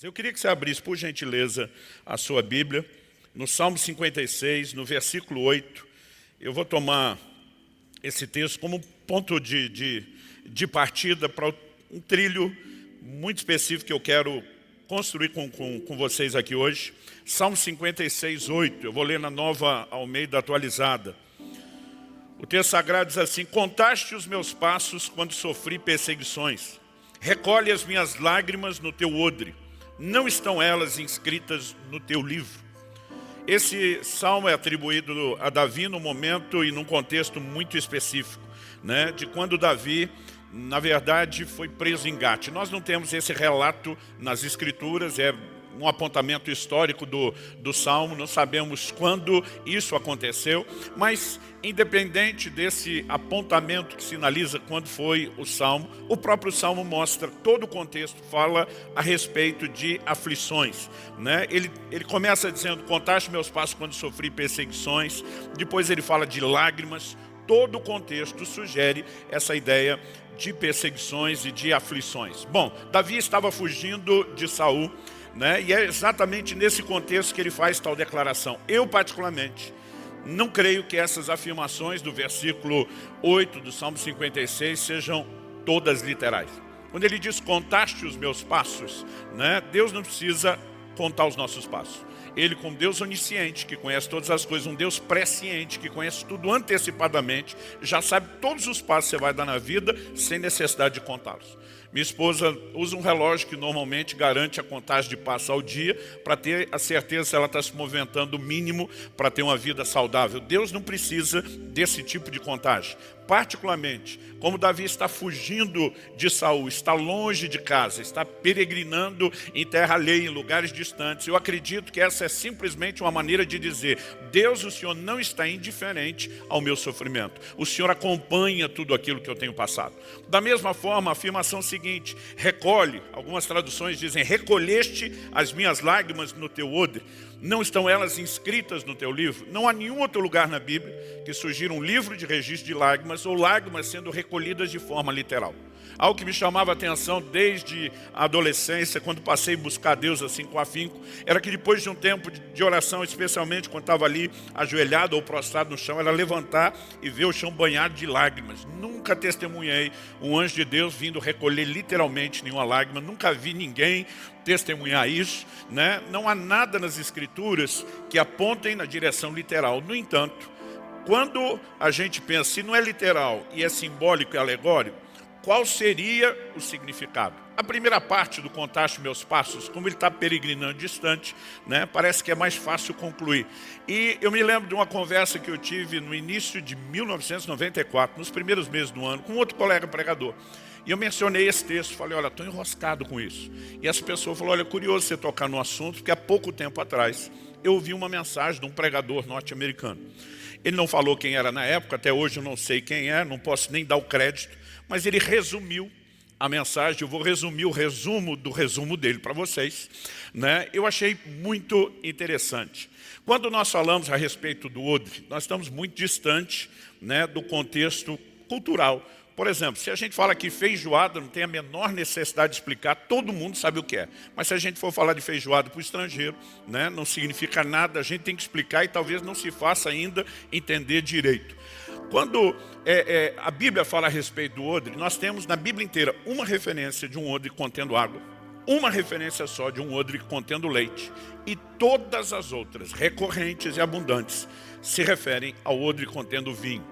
Eu queria que você abrisse, por gentileza, a sua Bíblia, no Salmo 56, no versículo 8. Eu vou tomar esse texto como ponto de partida para um trilho muito específico que eu quero construir com vocês aqui hoje. Salmo 56, 8. Eu vou ler na Nova Almeida atualizada. O texto sagrado diz assim: contaste os meus passos quando sofri perseguições. Recolhe as minhas lágrimas no teu odre. Não estão elas inscritas no teu livro? Esse salmo é atribuído a Davi num momento e num contexto muito específico, né, de quando Davi, na verdade, foi preso em Gate. Nós não temos esse relato nas escrituras, é um apontamento histórico do Salmo, não sabemos quando isso aconteceu, mas independente desse apontamento que sinaliza quando foi o Salmo, o próprio Salmo mostra todo o contexto, fala a respeito de aflições, né? Ele começa dizendo: contaste meus passos quando sofri perseguições, depois ele fala de lágrimas. Todo o contexto sugere essa ideia de perseguições e de aflições. Bom, Davi estava fugindo de Saul, né? E é exatamente nesse contexto que ele faz tal declaração. Eu, particularmente, não creio que essas afirmações do versículo 8 do Salmo 56 sejam todas literais. Quando ele diz: contaste os meus passos, né? Deus não precisa contar os nossos passos. Ele, como Deus onisciente, que conhece todas as coisas, um Deus presciente, que conhece tudo antecipadamente, já sabe todos os passos que você vai dar na vida, sem necessidade de contá-los. Minha esposa usa um relógio que normalmente garante a contagem de passos ao dia, para ter a certeza se ela está se movimentando o mínimo para ter uma vida saudável. Deus não precisa desse tipo de contagem. Particularmente, como Davi está fugindo de Saul, está longe de casa, está peregrinando em terra alheia, em lugares distantes, eu acredito que essa é simplesmente uma maneira de dizer: Deus, o Senhor não está indiferente ao meu sofrimento. O Senhor acompanha tudo aquilo que eu tenho passado. Da mesma forma, a afirmação seguinte: recolhe, algumas traduções dizem: recolheste as minhas lágrimas no teu odre. Não estão elas inscritas no teu livro? Não há nenhum outro lugar na Bíblia que sugira um livro de registro de lágrimas ou lágrimas sendo recolhidas de forma literal. Algo que me chamava a atenção desde a adolescência, quando passei a buscar Deus assim com afinco, era que depois de um tempo de oração, especialmente quando estava ali ajoelhado ou prostrado no chão, era levantar e ver o chão banhado de lágrimas. Nunca testemunhei um anjo de Deus vindo recolher literalmente nenhuma lágrima, nunca vi ninguém testemunhar isso, né? Não há nada nas escrituras que apontem na direção literal. No entanto, quando a gente pensa, se não é literal e é simbólico e alegórico, qual seria o significado? A primeira parte do contaste meus passos, como ele está peregrinando distante, né, parece que é mais fácil concluir. E eu me lembro de uma conversa que eu tive no início de 1994, nos primeiros meses do ano, com outro colega pregador. E eu mencionei esse texto, falei: olha, estou enroscado com isso. E essa pessoa falou: olha, é curioso você tocar no assunto, porque há pouco tempo atrás eu ouvi uma mensagem de um pregador norte-americano. Ele não falou quem era na época, até hoje eu não sei quem é, não posso nem dar o crédito, mas ele resumiu a mensagem. Eu vou resumir o resumo do resumo dele para vocês, né? Eu achei muito interessante. Quando nós falamos a respeito do odre, nós estamos muito distante, né, do contexto cultural. Por exemplo, se a gente fala que feijoada não tem a menor necessidade de explicar, todo mundo sabe o que é. Mas se a gente for falar de feijoada para o estrangeiro, né, não significa nada, a gente tem que explicar e talvez não se faça ainda entender direito. Quando a Bíblia fala a respeito do odre, nós temos na Bíblia inteira uma referência de um odre contendo água, uma referência só de um odre contendo leite, e todas as outras, recorrentes e abundantes, se referem ao odre contendo vinho,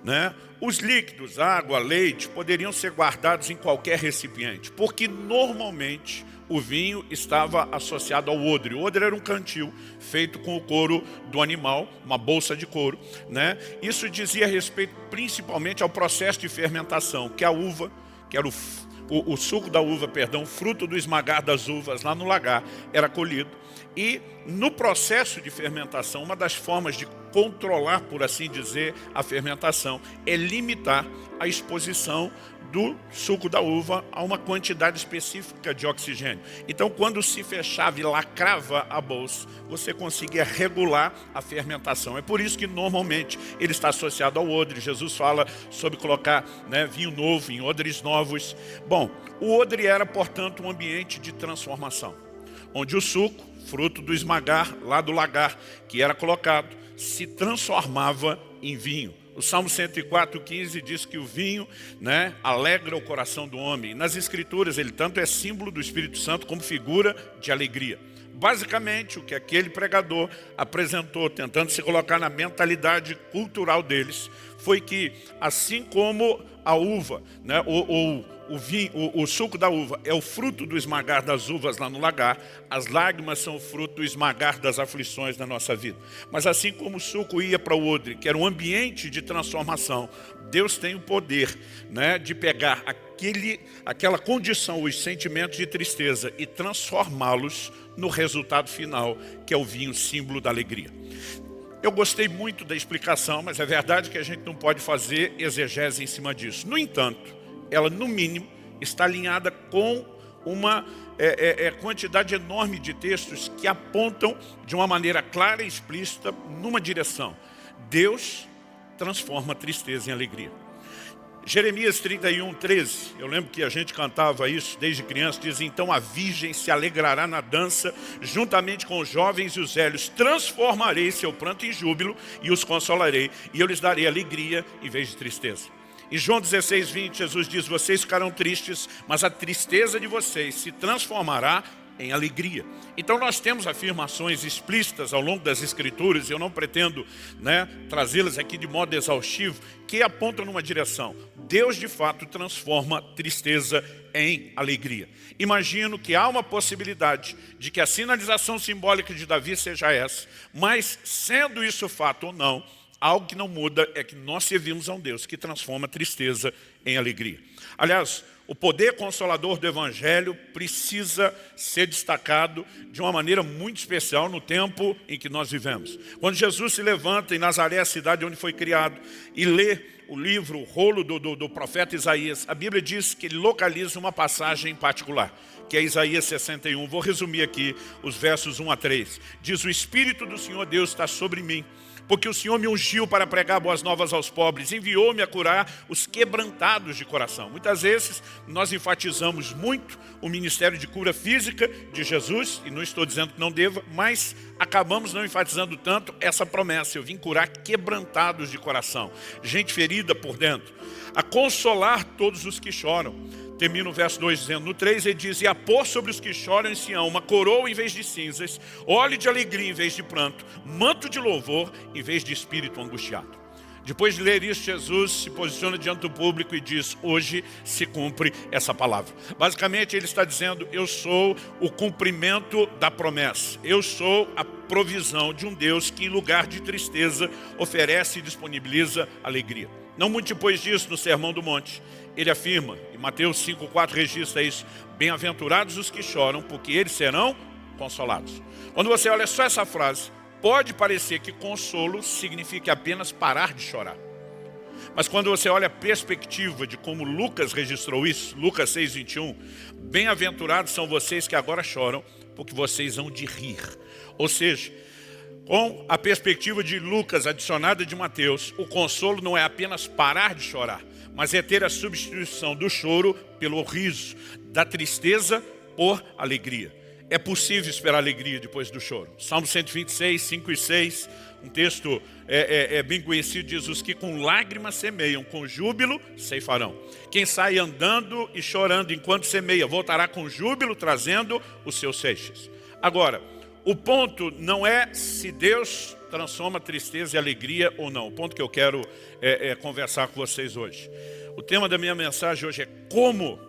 né? Os líquidos, água, leite, poderiam ser guardados em qualquer recipiente, porque normalmente o vinho estava associado ao odre. O odre era um cantil feito com o couro do animal, uma bolsa de couro, né? Isso dizia respeito principalmente ao processo de fermentação, que a uva, que era o suco da uva, o fruto do esmagar das uvas lá no lagar, era colhido. E no processo de fermentação, uma das formas de controlar, por assim dizer, a fermentação é limitar a exposição do suco da uva a uma quantidade específica de oxigênio. Então, quando se fechava e lacrava a bolsa, você conseguia regular a fermentação. É por isso que normalmente ele está associado ao odre. Jesus fala sobre colocar, né, vinho novo em odres novos. Bom, o odre era, portanto, um ambiente de transformação. onde o suco, fruto do esmagar, lá do lagar, que era colocado, se transformava em vinho. O Salmo 104:15 diz que o vinho, alegra o coração do homem. E nas Escrituras ele tanto é símbolo do Espírito Santo como figura de alegria. Basicamente, o que aquele pregador apresentou, tentando se colocar na mentalidade cultural deles, foi que, assim como a uva, o vinho, o suco da uva é o fruto do esmagar das uvas lá no lagar, as lágrimas são o fruto do esmagar das aflições da nossa vida. Mas assim como o suco ia para o odre, que era um ambiente de transformação, Deus tem o poder de pegar aquela condição, os sentimentos de tristeza e transformá-los no resultado final, que é o vinho, símbolo da alegria. Eu gostei muito da explicação, mas é verdade que a gente não pode fazer exegese em cima disso. No entanto, ela no mínimo está alinhada com uma quantidade enorme de textos que apontam de uma maneira clara e explícita numa direção. Deus transforma a tristeza em alegria. Jeremias 31:13, eu lembro que a gente cantava isso desde criança, diz: então a virgem se alegrará na dança, juntamente com os jovens e os velhos, transformarei seu pranto em júbilo e os consolarei, e eu lhes darei alegria em vez de tristeza. Em João 16:20, Jesus diz: vocês ficarão tristes, mas a tristeza de vocês se transformará em alegria. Então nós temos afirmações explícitas ao longo das Escrituras, e eu não pretendo trazê-las aqui de modo exaustivo, que apontam numa direção. Deus de fato transforma tristeza em alegria. Imagino que há uma possibilidade de que a sinalização simbólica de Davi seja essa, mas sendo isso fato ou não, algo que não muda é que nós servimos a um Deus que transforma tristeza em alegria. Aliás, o poder consolador do Evangelho precisa ser destacado de uma maneira muito especial no tempo em que nós vivemos. Quando Jesus se levanta em Nazaré, a cidade onde foi criado, e lê o livro, o rolo do profeta Isaías, a Bíblia diz que ele localiza uma passagem em particular, que é Isaías 61. Vou resumir aqui os versos 1 a 3. Diz: o Espírito do Senhor Deus está sobre mim, porque o Senhor me ungiu para pregar boas novas aos pobres, enviou-me a curar os quebrantados de coração. Muitas vezes nós enfatizamos muito o ministério de cura física de Jesus, e não estou dizendo que não deva, mas acabamos não enfatizando tanto essa promessa: eu vim curar quebrantados de coração, gente ferida por dentro, a consolar todos os que choram. Termina o verso 2 dizendo, no 3 ele diz: e a pôr sobre os que choram em Sião uma coroa em vez de cinzas, óleo de alegria em vez de pranto, manto de louvor em vez de espírito angustiado. Depois de ler isso, Jesus se posiciona diante do público e diz: hoje se cumpre essa palavra. Basicamente ele está dizendo: eu sou o cumprimento da promessa, eu sou a provisão de um Deus que em lugar de tristeza oferece e disponibiliza alegria. Não muito depois disso, no Sermão do Monte, ele afirma, e Mateus 5:4 registra isso: bem-aventurados os que choram, porque eles serão consolados. Quando você olha só essa frase, pode parecer que consolo significa apenas parar de chorar. Mas quando você olha a perspectiva de como Lucas registrou isso, Lucas 6:21, bem-aventurados são vocês que agora choram, porque vocês hão de rir. Ou seja, com a perspectiva de Lucas adicionada de Mateus, o consolo não é apenas parar de chorar, mas é ter a substituição do choro pelo riso, da tristeza por alegria. É possível esperar alegria depois do choro. Salmo 126, 5 e 6, um texto bem conhecido, diz: os que com lágrimas semeiam, com júbilo ceifarão. Quem sai andando e chorando enquanto semeia, voltará com júbilo, trazendo os seus seixos. Agora, o ponto não é se Deus transforma tristeza e alegria ou não. O ponto que eu quero conversar com vocês hoje. O tema da minha mensagem hoje é como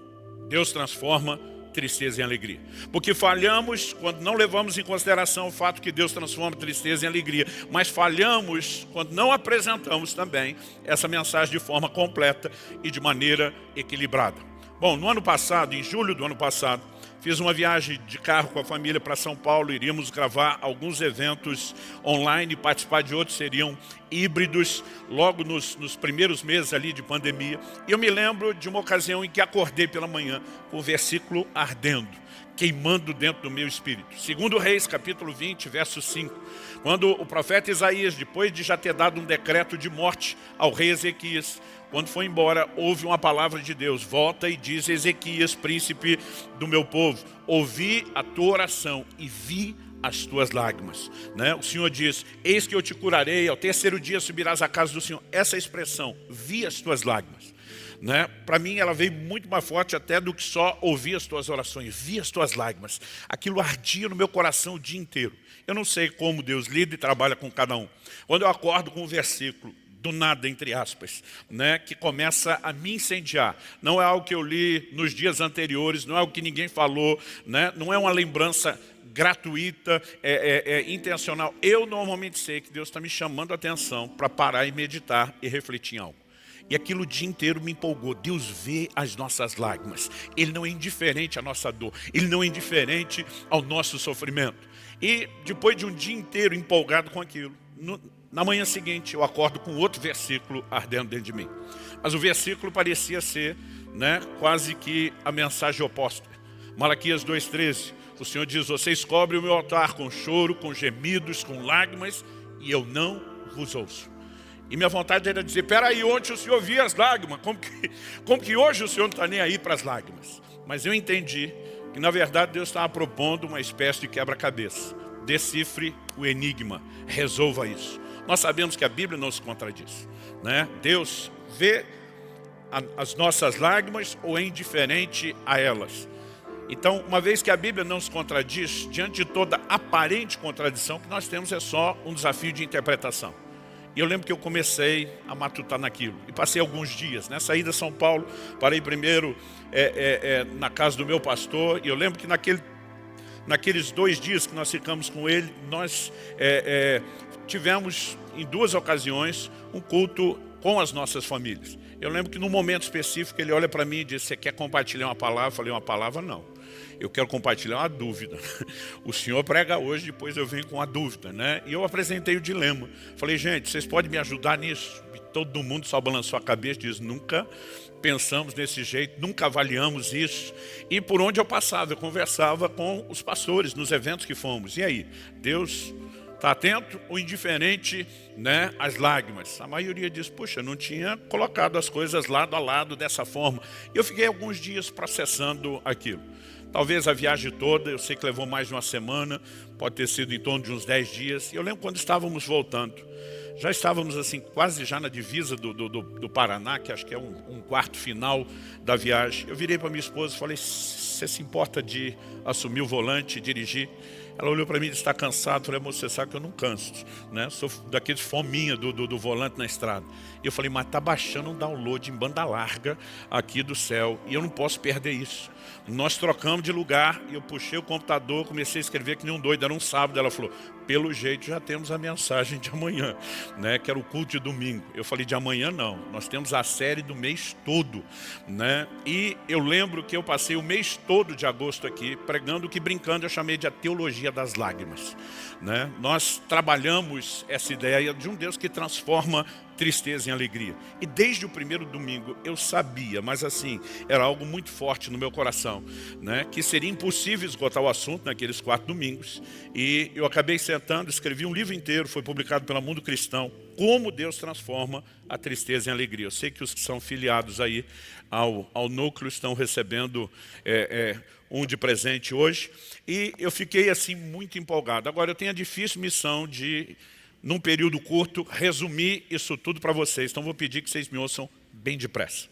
Deus transforma tristeza em alegria. Porque falhamos quando não levamos em consideração o fato que Deus transforma tristeza em alegria. Mas falhamos quando não apresentamos também essa mensagem de forma completa e de maneira equilibrada. Bom, no ano passado, em julho do ano passado, fiz uma viagem de carro com a família para São Paulo. Iríamos gravar alguns eventos online e participar de outros, seriam híbridos, logo nos primeiros meses ali de pandemia. E eu me lembro de uma ocasião em que acordei pela manhã com o versículo ardendo, queimando dentro do meu espírito. Segundo Reis, capítulo 20, verso 5. Quando o profeta Isaías, depois de já ter dado um decreto de morte ao rei Ezequias, quando foi embora, houve uma palavra de Deus. Volta e diz: Ezequias, príncipe do meu povo, ouvi a tua oração e vi as tuas lágrimas. O Senhor diz: eis que eu te curarei, ao terceiro dia subirás à casa do Senhor. Essa expressão, vi as tuas lágrimas, para mim ela veio muito mais forte até do que só ouvir as tuas orações. Vi as tuas lágrimas. Aquilo ardia no meu coração o dia inteiro. Eu não sei como Deus lida e trabalha com cada um. Quando eu acordo com um versículo do nada, entre aspas, que começa a me incendiar. Não é algo que eu li nos dias anteriores, não é algo que ninguém falou, não é uma lembrança gratuita, intencional. Eu normalmente sei que Deus está me chamando a atenção para parar e meditar e refletir em algo. E aquilo o dia inteiro me empolgou. Deus vê as nossas lágrimas. Ele não é indiferente à nossa dor. Ele não é indiferente ao nosso sofrimento. E depois de um dia inteiro empolgado com aquilo, na manhã seguinte eu acordo com outro versículo ardendo dentro de mim. Mas o versículo parecia ser quase que a mensagem oposta. Malaquias 2,13. O Senhor diz: vocês cobrem o meu altar com choro, com gemidos, com lágrimas, e eu não vos ouço. E minha vontade era dizer: peraí, ontem o Senhor via as lágrimas, como que hoje o Senhor não está nem aí para as lágrimas? Mas eu entendi que na verdade Deus estava propondo uma espécie de quebra-cabeça. Decifre o enigma, resolva isso. Nós sabemos que a Bíblia não se contradiz, Deus vê as nossas lágrimas ou é indiferente a elas. Então, uma vez que a Bíblia não se contradiz, diante de toda aparente contradição, o que nós temos é só um desafio de interpretação. E eu lembro que eu comecei a matutar naquilo. E passei alguns dias, saí de São Paulo, parei primeiro na casa do meu pastor. E eu lembro que naqueles 2 dias que nós ficamos com ele, nós tivemos em 2 ocasiões um culto com as nossas famílias. Eu lembro que num momento específico ele olha para mim e diz: você quer compartilhar uma palavra? Eu falei: uma palavra não. Eu quero compartilhar uma dúvida. O senhor prega hoje, depois eu venho com a dúvida, E eu apresentei o dilema. Falei: gente, vocês podem me ajudar nisso? E todo mundo só balançou a cabeça e diz: nunca pensamos desse jeito, nunca avaliamos isso. E por onde eu passava, eu conversava com os pastores nos eventos que fomos. E aí, Deus está atento ou indiferente às lágrimas? A maioria diz: puxa, não tinha colocado as coisas lado a lado dessa forma. E eu fiquei alguns dias processando aquilo. Talvez a viagem toda, eu sei que levou mais de uma semana, pode ter sido em torno de uns 10 dias. E eu lembro quando estávamos voltando, já estávamos assim, quase já na divisa do Paraná, que acho que é um quarto final da viagem. Eu virei para minha esposa e falei: você se importa de assumir o volante e dirigir? Ela olhou para mim e disse: está cansado? Eu falei: amor, você sabe que eu não canso, Sou daqueles fominha do volante na estrada. E eu falei: mas está baixando um download em banda larga aqui do céu e eu não posso perder isso. Nós trocamos de lugar e eu puxei o computador, comecei a escrever que nem um doido, era um sábado. Ela falou: pelo jeito já temos a mensagem de amanhã, que era o culto de domingo. Eu falei: de amanhã não, nós temos a série do mês todo, E eu lembro que eu passei o mês todo de agosto aqui pregando, que brincando eu chamei de a teologia das lágrimas, Nós trabalhamos essa ideia de um Deus que transforma tristeza em alegria. E desde o primeiro domingo eu sabia, mas assim, era algo muito forte no meu coração, que seria impossível esgotar o assunto naqueles 4 domingos. E eu acabei sentando, escrevi um livro inteiro, foi publicado pela Mundo Cristão, como Deus transforma a tristeza em alegria. Eu sei que os que são filiados aí ao núcleo estão recebendo um de presente hoje. E eu fiquei assim muito empolgado. Agora eu tenho a difícil missão de, num período curto, resumir isso tudo para vocês. Então vou pedir que vocês me ouçam bem depressa.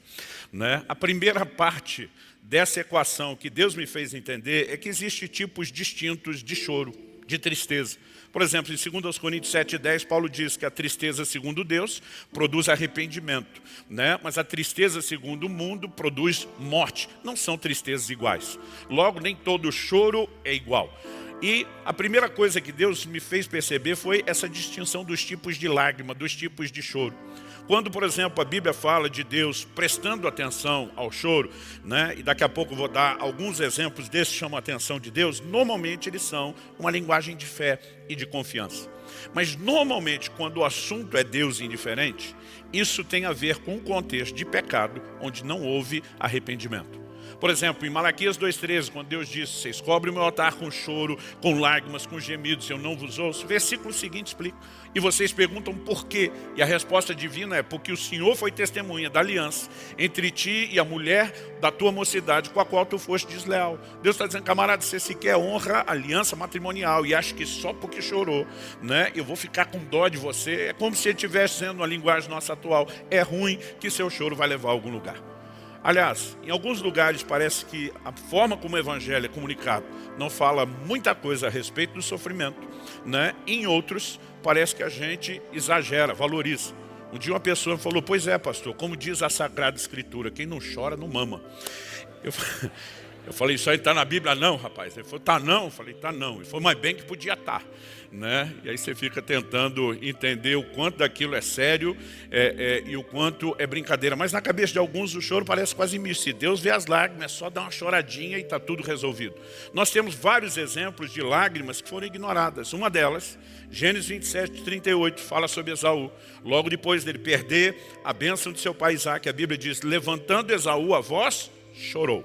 A primeira parte dessa equação que Deus me fez entender é que existem tipos distintos de choro, de tristeza. Por exemplo, em 2 Coríntios 7,10, Paulo diz que a tristeza segundo Deus produz arrependimento, Mas a tristeza segundo o mundo produz morte. Não são tristezas iguais. Logo, nem todo choro é igual. E a primeira coisa que Deus me fez perceber foi essa distinção dos tipos de lágrima, dos tipos de choro. Quando, por exemplo, a Bíblia fala de Deus prestando atenção ao choro, e daqui a pouco eu vou dar alguns exemplos desses que chamam a atenção de Deus, normalmente eles são uma linguagem de fé e de confiança. Mas normalmente, quando o assunto é Deus indiferente, isso tem a ver com um contexto de pecado onde não houve arrependimento. Por exemplo, em Malaquias 2,13, quando Deus diz: vocês cobrem o meu altar com choro, com lágrimas, com gemidos, eu não vos ouço. O versículo seguinte explica. E vocês perguntam por quê? E a resposta divina é: porque o Senhor foi testemunha da aliança entre ti e a mulher da tua mocidade, com a qual tu foste desleal. Deus está dizendo: camarada, você sequer honra a aliança matrimonial e acha que só porque chorou, né, eu vou ficar com dó de você. É como se ele estivesse dizendo, na linguagem nossa atual: é ruim que seu choro vai levar a algum lugar. Aliás, em alguns lugares parece que a forma como o evangelho é comunicado não fala muita coisa a respeito do sofrimento, né? Em outros, parece que a gente exagera, valoriza. Um dia uma pessoa falou: pois é, pastor, como diz a Sagrada Escritura, quem não chora não mama. Eu falei: isso aí está na Bíblia? Não, rapaz. Ele falou: tá não? Eu falei: tá não. Ele falou: mas bem que podia estar, né? E aí você fica tentando entender o quanto daquilo é sério e o quanto é brincadeira. Mas na cabeça de alguns o choro parece quase misto. Se Deus vê as lágrimas, é só dar uma choradinha e está tudo resolvido. Nós temos vários exemplos de lágrimas que foram ignoradas. Uma delas, Gênesis 27:38, fala sobre Esaú. Logo depois dele perder a bênção de seu pai Isaque, a Bíblia diz: levantando Esaú a voz, chorou.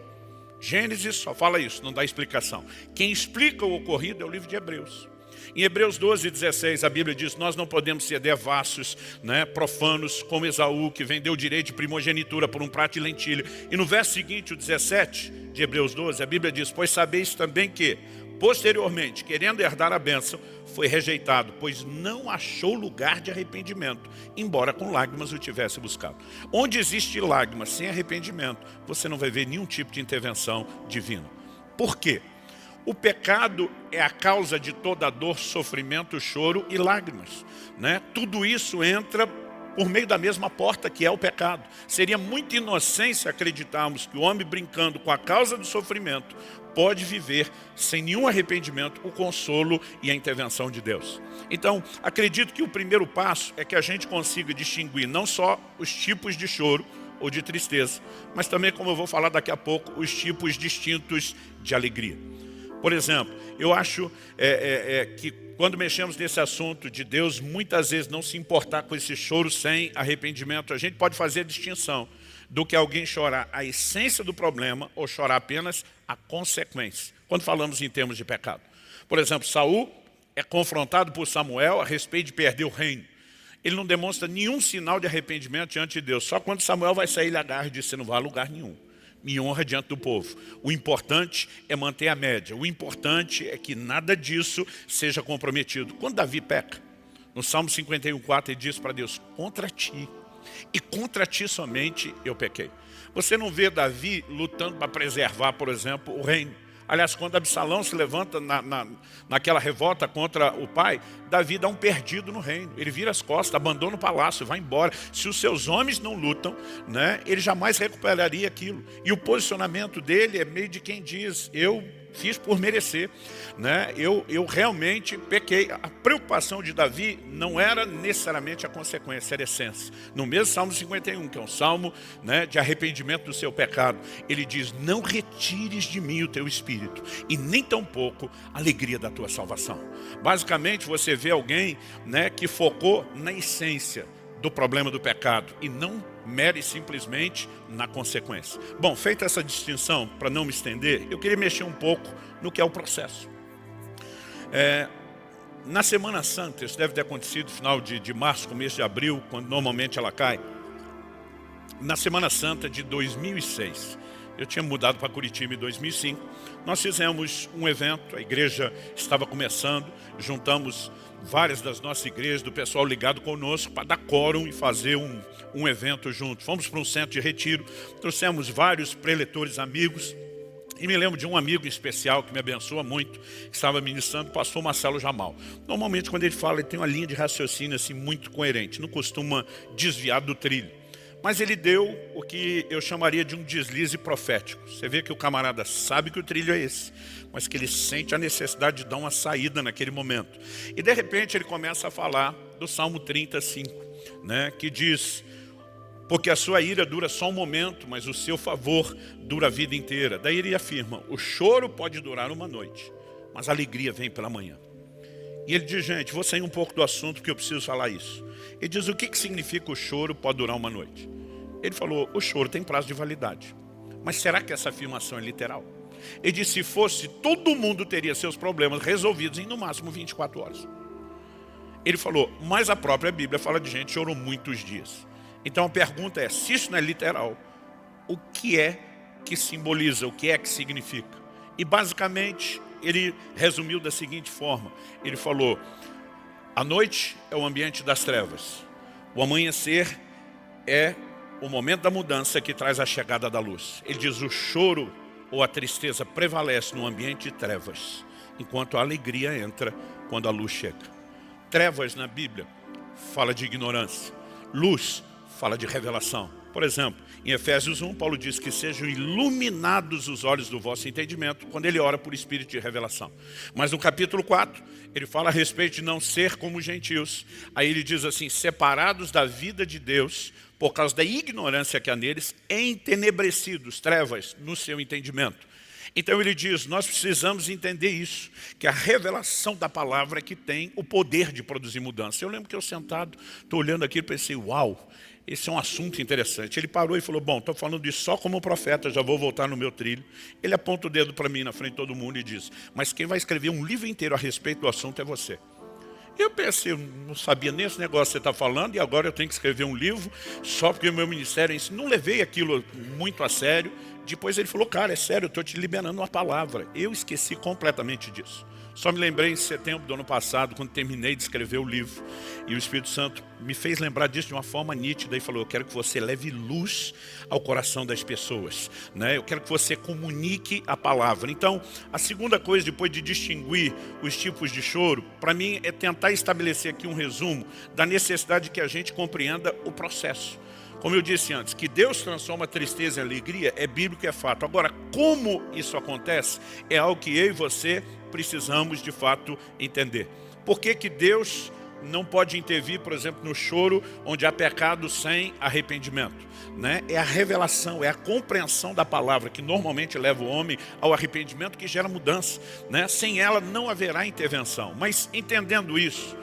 Gênesis só fala isso, não dá explicação. Quem explica o ocorrido é o livro de Hebreus. Em Hebreus 12:16, a Bíblia diz: nós não podemos ser devassos, né, profanos, como Esaú, que vendeu o direito de primogenitura por um prato de lentilha. E no verso seguinte, o 17 de Hebreus 12, a Bíblia diz: pois sabeis também que, posteriormente, querendo herdar a bênção, foi rejeitado, pois não achou lugar de arrependimento, embora com lágrimas o tivesse buscado. Onde existe lágrimas sem arrependimento, você não vai ver nenhum tipo de intervenção divina. Por quê? O pecado é a causa de toda dor, sofrimento, choro e lágrimas, né? Tudo isso entra por meio da mesma porta, que é o pecado. Seria muita inocência acreditarmos que o homem, brincando com a causa do sofrimento, pode viver sem nenhum arrependimento o consolo e a intervenção de Deus. Então, acredito que o primeiro passo é que a gente consiga distinguir não só os tipos de choro ou de tristeza, mas também, como eu vou falar daqui a pouco, os tipos distintos de alegria. Por exemplo, eu acho que quando mexemos nesse assunto de Deus, muitas vezes não se importar com esse choro sem arrependimento, a gente pode fazer a distinção do que alguém chorar a essência do problema ou chorar apenas a consequência, quando falamos em termos de pecado. Por exemplo, Saul é confrontado por Samuel a respeito de perder o reino. Ele não demonstra nenhum sinal de arrependimento diante de Deus. Só quando Samuel vai sair, ele agarra e diz: você não vai a lugar nenhum. Me honra diante do povo. O importante é manter a média. O importante é que nada disso seja comprometido. Quando Davi peca, no Salmo 51:4, ele diz para Deus: contra ti, e contra ti somente eu pequei. Você não vê Davi lutando para preservar, por exemplo, o reino. Aliás, quando Absalão se levanta naquela revolta contra o pai, Davi dá um perdido no reino. Ele vira as costas, abandona o palácio, vai embora. Se os seus homens não lutam, né, ele jamais recuperaria aquilo. E o posicionamento dele é meio de quem diz: eu fiz por merecer, né? Eu realmente pequei. A preocupação de Davi não era necessariamente a consequência, era a essência. No mesmo Salmo 51, que é um salmo, né, de arrependimento do seu pecado, ele diz: não retires de mim o teu espírito, e nem tampouco a alegria da tua salvação. Basicamente, você vê alguém, né, que focou na essência do problema do pecado e não mere simplesmente na consequência. Bom, feita essa distinção, para não me estender, eu queria mexer um pouco no que é o processo. Na Semana Santa, isso deve ter acontecido no final de março, começo de abril, quando normalmente ela cai. Na Semana Santa de 2006, eu tinha mudado para Curitiba em 2005, nós fizemos um evento, a igreja estava começando, juntamos várias das nossas igrejas, do pessoal ligado conosco, para dar quórum e fazer um evento junto. Fomos para um centro de retiro, trouxemos vários preletores amigos, e me lembro de um amigo especial que me abençoa muito, que estava ministrando, o pastor Marcelo Jamal. Normalmente, quando ele fala, ele tem uma linha de raciocínio assim, muito coerente, não costuma desviar do trilho. Mas ele deu o que eu chamaria de um deslize profético. Você vê que o camarada sabe que o trilho é esse, mas que ele sente a necessidade de dar uma saída naquele momento. E de repente ele começa a falar do Salmo 35, né, que diz: porque a sua ira dura só um momento, mas o seu favor dura a vida inteira. Daí ele afirma: o choro pode durar uma noite, mas a alegria vem pela manhã. E ele diz: gente, vou sair um pouco do assunto porque eu preciso falar isso. Ele diz: o que significa o choro pode durar uma noite? Ele falou: o choro tem prazo de validade. Mas será que essa afirmação é literal? Ele disse, se fosse, todo mundo teria seus problemas resolvidos em no máximo 24 horas. Ele falou, mas a própria Bíblia fala de gente que chorou muitos dias. Então a pergunta é, se isso não é literal, o que é que simboliza, o que é que significa? E basicamente, ele resumiu da seguinte forma, ele falou, a noite é o ambiente das trevas, o amanhecer é o momento da mudança que traz a chegada da luz. Ele diz, o choro ou a tristeza prevalece no ambiente de trevas, enquanto a alegria entra quando a luz chega. Trevas na Bíblia fala de ignorância, luz fala de revelação. Por exemplo, em Efésios 1, Paulo diz que sejam iluminados os olhos do vosso entendimento quando ele ora por espírito de revelação. Mas no capítulo 4, ele fala a respeito de não ser como os gentios. Aí ele diz assim, separados da vida de Deus, por causa da ignorância que há neles, entenebrecidos, trevas, no seu entendimento. Então ele diz, nós precisamos entender isso, que a revelação da palavra é que tem o poder de produzir mudança. Eu lembro que eu sentado, estou olhando aqui e pensei, uau, esse é um assunto interessante. Ele parou e falou, bom, estou falando disso só como profeta, já vou voltar no meu trilho. Ele aponta o dedo para mim na frente de todo mundo e diz, mas quem vai escrever um livro inteiro a respeito do assunto é você. Eu pensei, eu não sabia nem esse negócio que você está falando e agora eu tenho que escrever um livro só porque o meu ministério é isso. Não levei aquilo muito a sério. Depois ele falou, cara, é sério, eu estou te liberando uma palavra. Eu esqueci completamente disso. Só me lembrei em setembro do ano passado, quando terminei de escrever o livro. E o Espírito Santo me fez lembrar disso de uma forma nítida e falou, eu quero que você leve luz ao coração das pessoas, né? Eu quero que você comunique a palavra. Então, a segunda coisa, depois de distinguir os tipos de choro, para mim é tentar estabelecer aqui um resumo da necessidade que a gente compreenda o processo. Como eu disse antes, que Deus transforma tristeza em alegria é bíblico, é fato. Agora, como isso acontece, é algo que eu e você precisamos de fato entender. Por que que Deus não pode intervir, por exemplo, no choro onde há pecado sem arrependimento, né? É a revelação, é a compreensão da palavra que normalmente leva o homem ao arrependimento que gera mudança, né? Sem ela não haverá intervenção. Mas entendendo isso,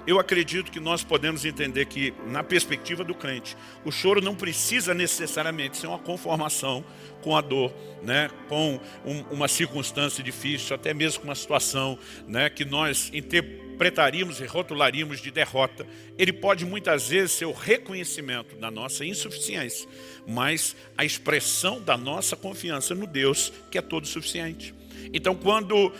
eu acredito que nós podemos entender que, na perspectiva do crente, o choro não precisa necessariamente ser uma conformação com a dor, né? Com uma circunstância difícil, até mesmo com uma situação, né? Que nós interpretaríamos e rotularíamos de derrota. Ele pode muitas vezes ser o reconhecimento da nossa insuficiência, mas a expressão da nossa confiança no Deus que é todo suficiente. Então quando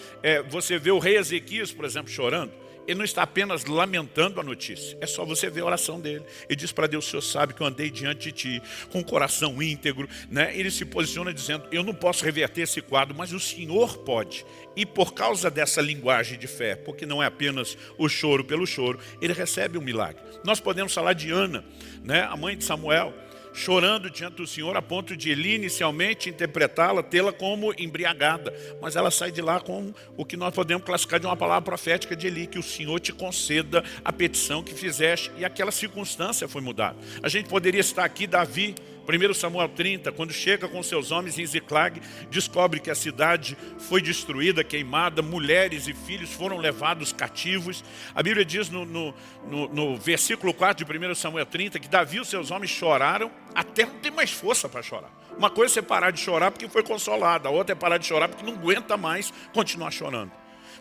você vê o rei Ezequias, por exemplo, chorando, ele não está apenas lamentando a notícia, é só você ver a oração dele. Ele diz para Deus, o Senhor sabe que eu andei diante de ti, com o coração íntegro, né? Ele se posiciona dizendo, eu não posso reverter esse quadro, mas o Senhor pode. E por causa dessa linguagem de fé, porque não é apenas o choro pelo choro, ele recebe um milagre. Nós podemos falar de Ana, né? A mãe de Samuel, chorando diante do Senhor a ponto de Eli inicialmente interpretá-la, tê-la como embriagada. Mas ela sai de lá com o que nós podemos classificar de uma palavra profética de Eli, que o Senhor te conceda a petição que fizeste, e aquela circunstância foi mudada. A gente poderia estar aqui, Davi, 1 Samuel 30, quando chega com seus homens em Ziclag, descobre que a cidade foi destruída, queimada, mulheres e filhos foram levados cativos. A Bíblia diz no versículo 4 de 1 Samuel 30, que Davi e os seus homens choraram até não ter mais força para chorar. Uma coisa é você parar de chorar porque foi consolado, a outra é parar de chorar porque não aguenta mais continuar chorando.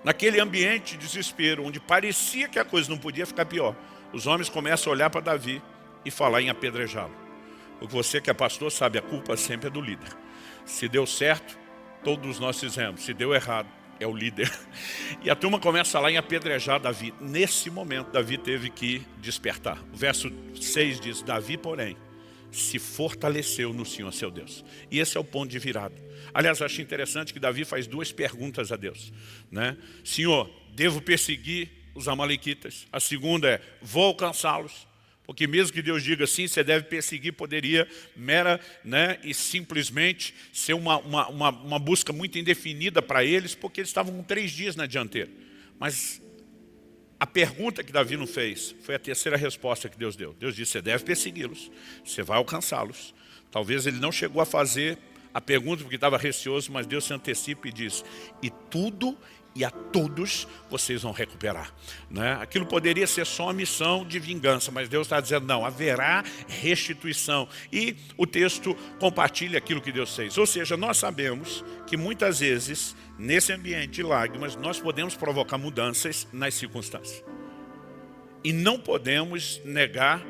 Naquele ambiente de desespero, onde parecia que a coisa não podia ficar pior, os homens começam a olhar para Davi e falar em apedrejá-lo. Porque você que é pastor sabe, a culpa sempre é do líder. Se deu certo, todos nós fizemos. Se deu errado, é o líder. E a turma começa lá em apedrejar Davi. Nesse momento, Davi teve que despertar. O verso 6 diz, Davi, porém, se fortaleceu no Senhor seu Deus. E esse é o ponto de virada. Aliás, eu acho interessante que Davi faz duas perguntas a Deus, né? Senhor, devo perseguir os amalequitas? A segunda é, vou alcançá-los? Porque mesmo que Deus diga assim, você deve perseguir, poderia mera, né, e simplesmente ser uma busca muito indefinida para eles, porque eles estavam com 3 dias na dianteira. Mas a pergunta que Davi não fez foi a terceira resposta que Deus deu. Deus disse, você deve persegui-los, você vai alcançá-los. Talvez ele não chegou a fazer a pergunta porque estava receoso, mas Deus se antecipa e diz, e tudo e a todos vocês vão recuperar. Né? Aquilo poderia ser só uma missão de vingança, mas Deus está dizendo, não, haverá restituição. E o texto compartilha aquilo que Deus fez. Ou seja, nós sabemos que muitas vezes, nesse ambiente de lágrimas, nós podemos provocar mudanças nas circunstâncias. E não podemos negar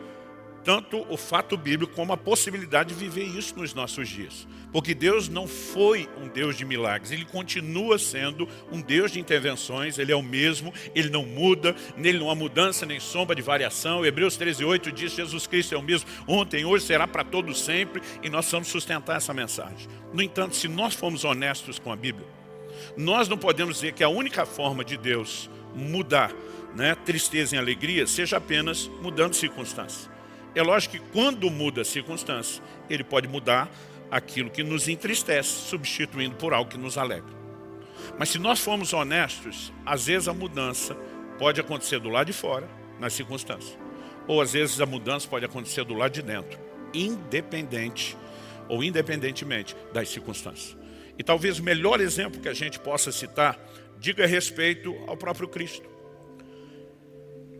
tanto o fato bíblico como a possibilidade de viver isso nos nossos dias. Porque Deus não foi um Deus de milagres, Ele continua sendo um Deus de intervenções, Ele é o mesmo, Ele não muda, nele não há mudança nem sombra de variação. Hebreus 13:8 diz, Jesus Cristo é o mesmo, ontem, hoje, será para todo sempre, e nós vamos sustentar essa mensagem. No entanto, se nós formos honestos com a Bíblia, nós não podemos dizer que a única forma de Deus mudar, né, tristeza em alegria, seja apenas mudando circunstâncias. É lógico que quando muda a circunstância, Ele pode mudar aquilo que nos entristece, substituindo por algo que nos alegra. Mas se nós formos honestos, às vezes a mudança pode acontecer do lado de fora, nas circunstâncias. Ou às vezes a mudança pode acontecer do lado de dentro, independente ou independentemente das circunstâncias. E talvez o melhor exemplo que a gente possa citar diga respeito ao próprio Cristo.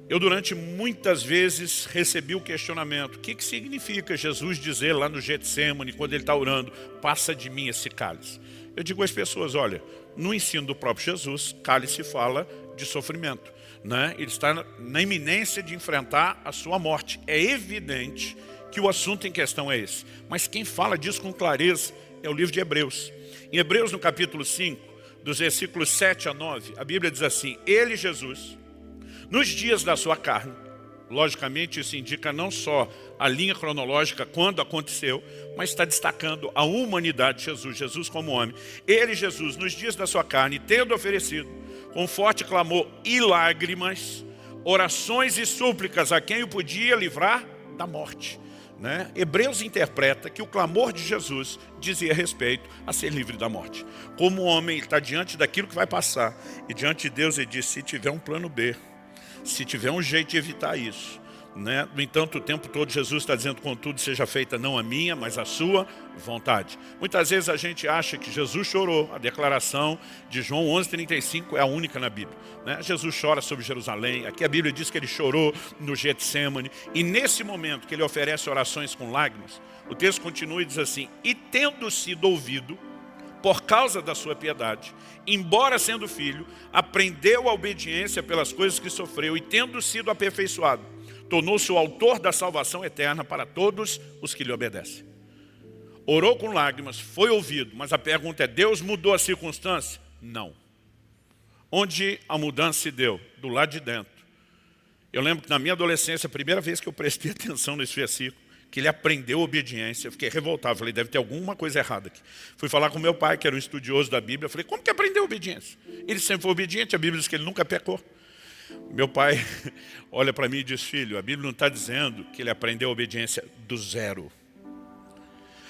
Eu durante muitas vezes recebi o questionamento, o que significa Jesus dizer lá no Getsêmani, quando Ele está orando, passa de mim esse cálice? Eu digo às pessoas, olha, no ensino do próprio Jesus, cálice fala de sofrimento. Né? Ele está na iminência de enfrentar a sua morte. É evidente que o assunto em questão é esse. Mas quem fala disso com clareza é o livro de Hebreus. Em Hebreus, no capítulo 5, dos versículos 7 a 9, a Bíblia diz assim, Ele, Jesus, nos dias da sua carne, logicamente isso indica não só a linha cronológica quando aconteceu, mas está destacando a humanidade de Jesus, Jesus como homem. Ele, Jesus, nos dias da sua carne, tendo oferecido, com forte clamor e lágrimas, orações e súplicas a quem o podia livrar da morte. Né? Hebreus interpreta que o clamor de Jesus dizia respeito a ser livre da morte. Como homem, ele está diante daquilo que vai passar, e diante de Deus ele diz, se tiver um plano B, se tiver um jeito de evitar isso, né? No entanto, o tempo todo Jesus está dizendo, contudo, seja feita não a minha, mas a sua vontade. Muitas vezes a gente acha que Jesus chorou. A declaração de João 11:35 é a única na Bíblia. Né? Jesus chora sobre Jerusalém. Aqui a Bíblia diz que Ele chorou no Getsêmani. E nesse momento que Ele oferece orações com lágrimas, o texto continua e diz assim, e tendo sido ouvido, por causa da sua piedade, embora sendo filho, aprendeu a obediência pelas coisas que sofreu e tendo sido aperfeiçoado, tornou-se o autor da salvação eterna para todos os que lhe obedecem. Orou com lágrimas, foi ouvido, mas a pergunta é, Deus mudou a circunstância? Não. Onde a mudança se deu? Do lado de dentro. Eu lembro que na minha adolescência, a primeira vez que eu prestei atenção nesse versículo, que ele aprendeu obediência, eu fiquei revoltado, falei, deve ter alguma coisa errada aqui. Fui falar com meu pai, que era um estudioso da Bíblia, falei, como que aprendeu obediência? Ele sempre foi obediente, a Bíblia diz que ele nunca pecou. Meu pai olha para mim e diz, filho, a Bíblia não está dizendo que ele aprendeu a obediência do zero.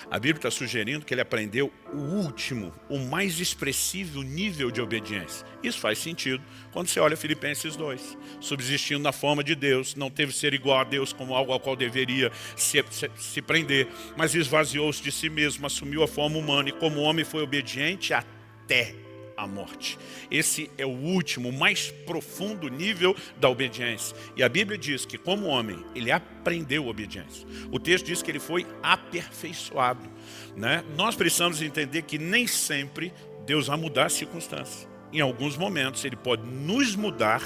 A Bíblia está sugerindo que ele aprendeu o último, o mais expressivo nível de obediência. Isso faz sentido quando você olha Filipenses 2. Subsistindo na forma de Deus, não teve ser igual a Deus como algo ao qual deveria se prender, mas esvaziou-se de si mesmo, assumiu a forma humana e como homem foi obediente até a morte. Esse é o último, o mais profundo nível da obediência. E a Bíblia diz que como homem, ele aprendeu obediência. O texto diz que ele foi aperfeiçoado. Né? Nós precisamos entender que nem sempre Deus vai mudar as circunstâncias. Em alguns momentos ele pode nos mudar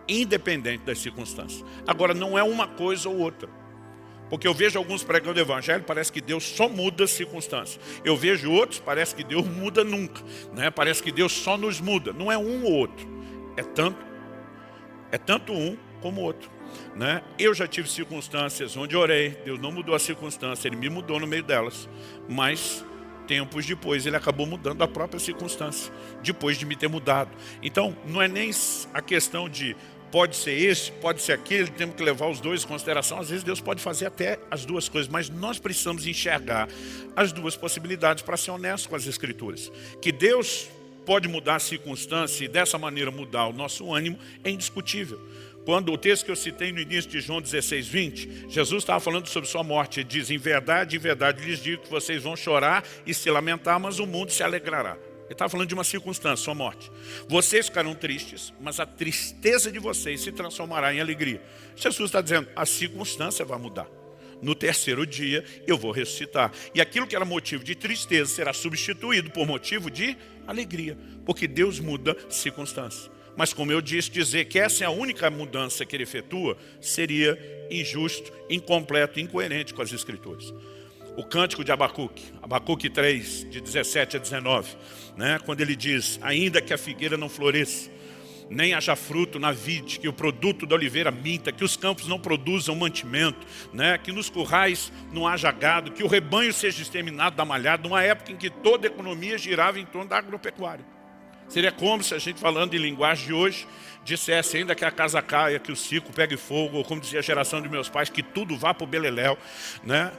independente das circunstâncias. Agora não é uma coisa ou outra. Porque eu vejo alguns pregando o evangelho, parece que Deus só muda as circunstâncias. Eu vejo outros, parece que Deus muda nunca. Né? Parece que Deus só nos muda. Não é um ou outro. É tanto um como o outro. Né? Eu já tive circunstâncias onde orei, Deus não mudou a circunstância, Ele me mudou no meio delas. Mas tempos depois Ele acabou mudando a própria circunstância, depois de me ter mudado. Então não é nem a questão de pode ser esse, pode ser aquele, temos que levar os dois em consideração. Às vezes Deus pode fazer até as duas coisas, mas nós precisamos enxergar as duas possibilidades para ser honesto com as Escrituras. Que Deus pode mudar a circunstância e dessa maneira mudar o nosso ânimo é indiscutível. Quando o texto que eu citei no início de João 16:20, Jesus estava falando sobre sua morte. Ele diz, em verdade lhes digo que vocês vão chorar e se lamentar, mas o mundo se alegrará. Ele estava falando de uma circunstância, sua morte. Vocês ficarão tristes, mas a tristeza de vocês se transformará em alegria. Jesus está dizendo, a circunstância vai mudar. No terceiro dia eu vou ressuscitar. E aquilo que era motivo de tristeza será substituído por motivo de alegria. Porque Deus muda circunstâncias. Mas como eu disse, dizer que essa é a única mudança que ele efetua seria injusto, incompleto, incoerente com as Escrituras. O cântico de Abacuque 3, de 17 a 19, né? Quando ele diz, ainda que a figueira não floresça, nem haja fruto na vide, que o produto da oliveira minta, que os campos não produzam mantimento, né? Que nos currais não haja gado, que o rebanho seja exterminado da malhada, numa época em que toda a economia girava em torno da agropecuária. Seria como se a gente, falando em linguagem de hoje, dissesse ainda que a casa caia, que o circo pegue fogo, ou como dizia a geração de meus pais, que tudo vá para o beleléu, né?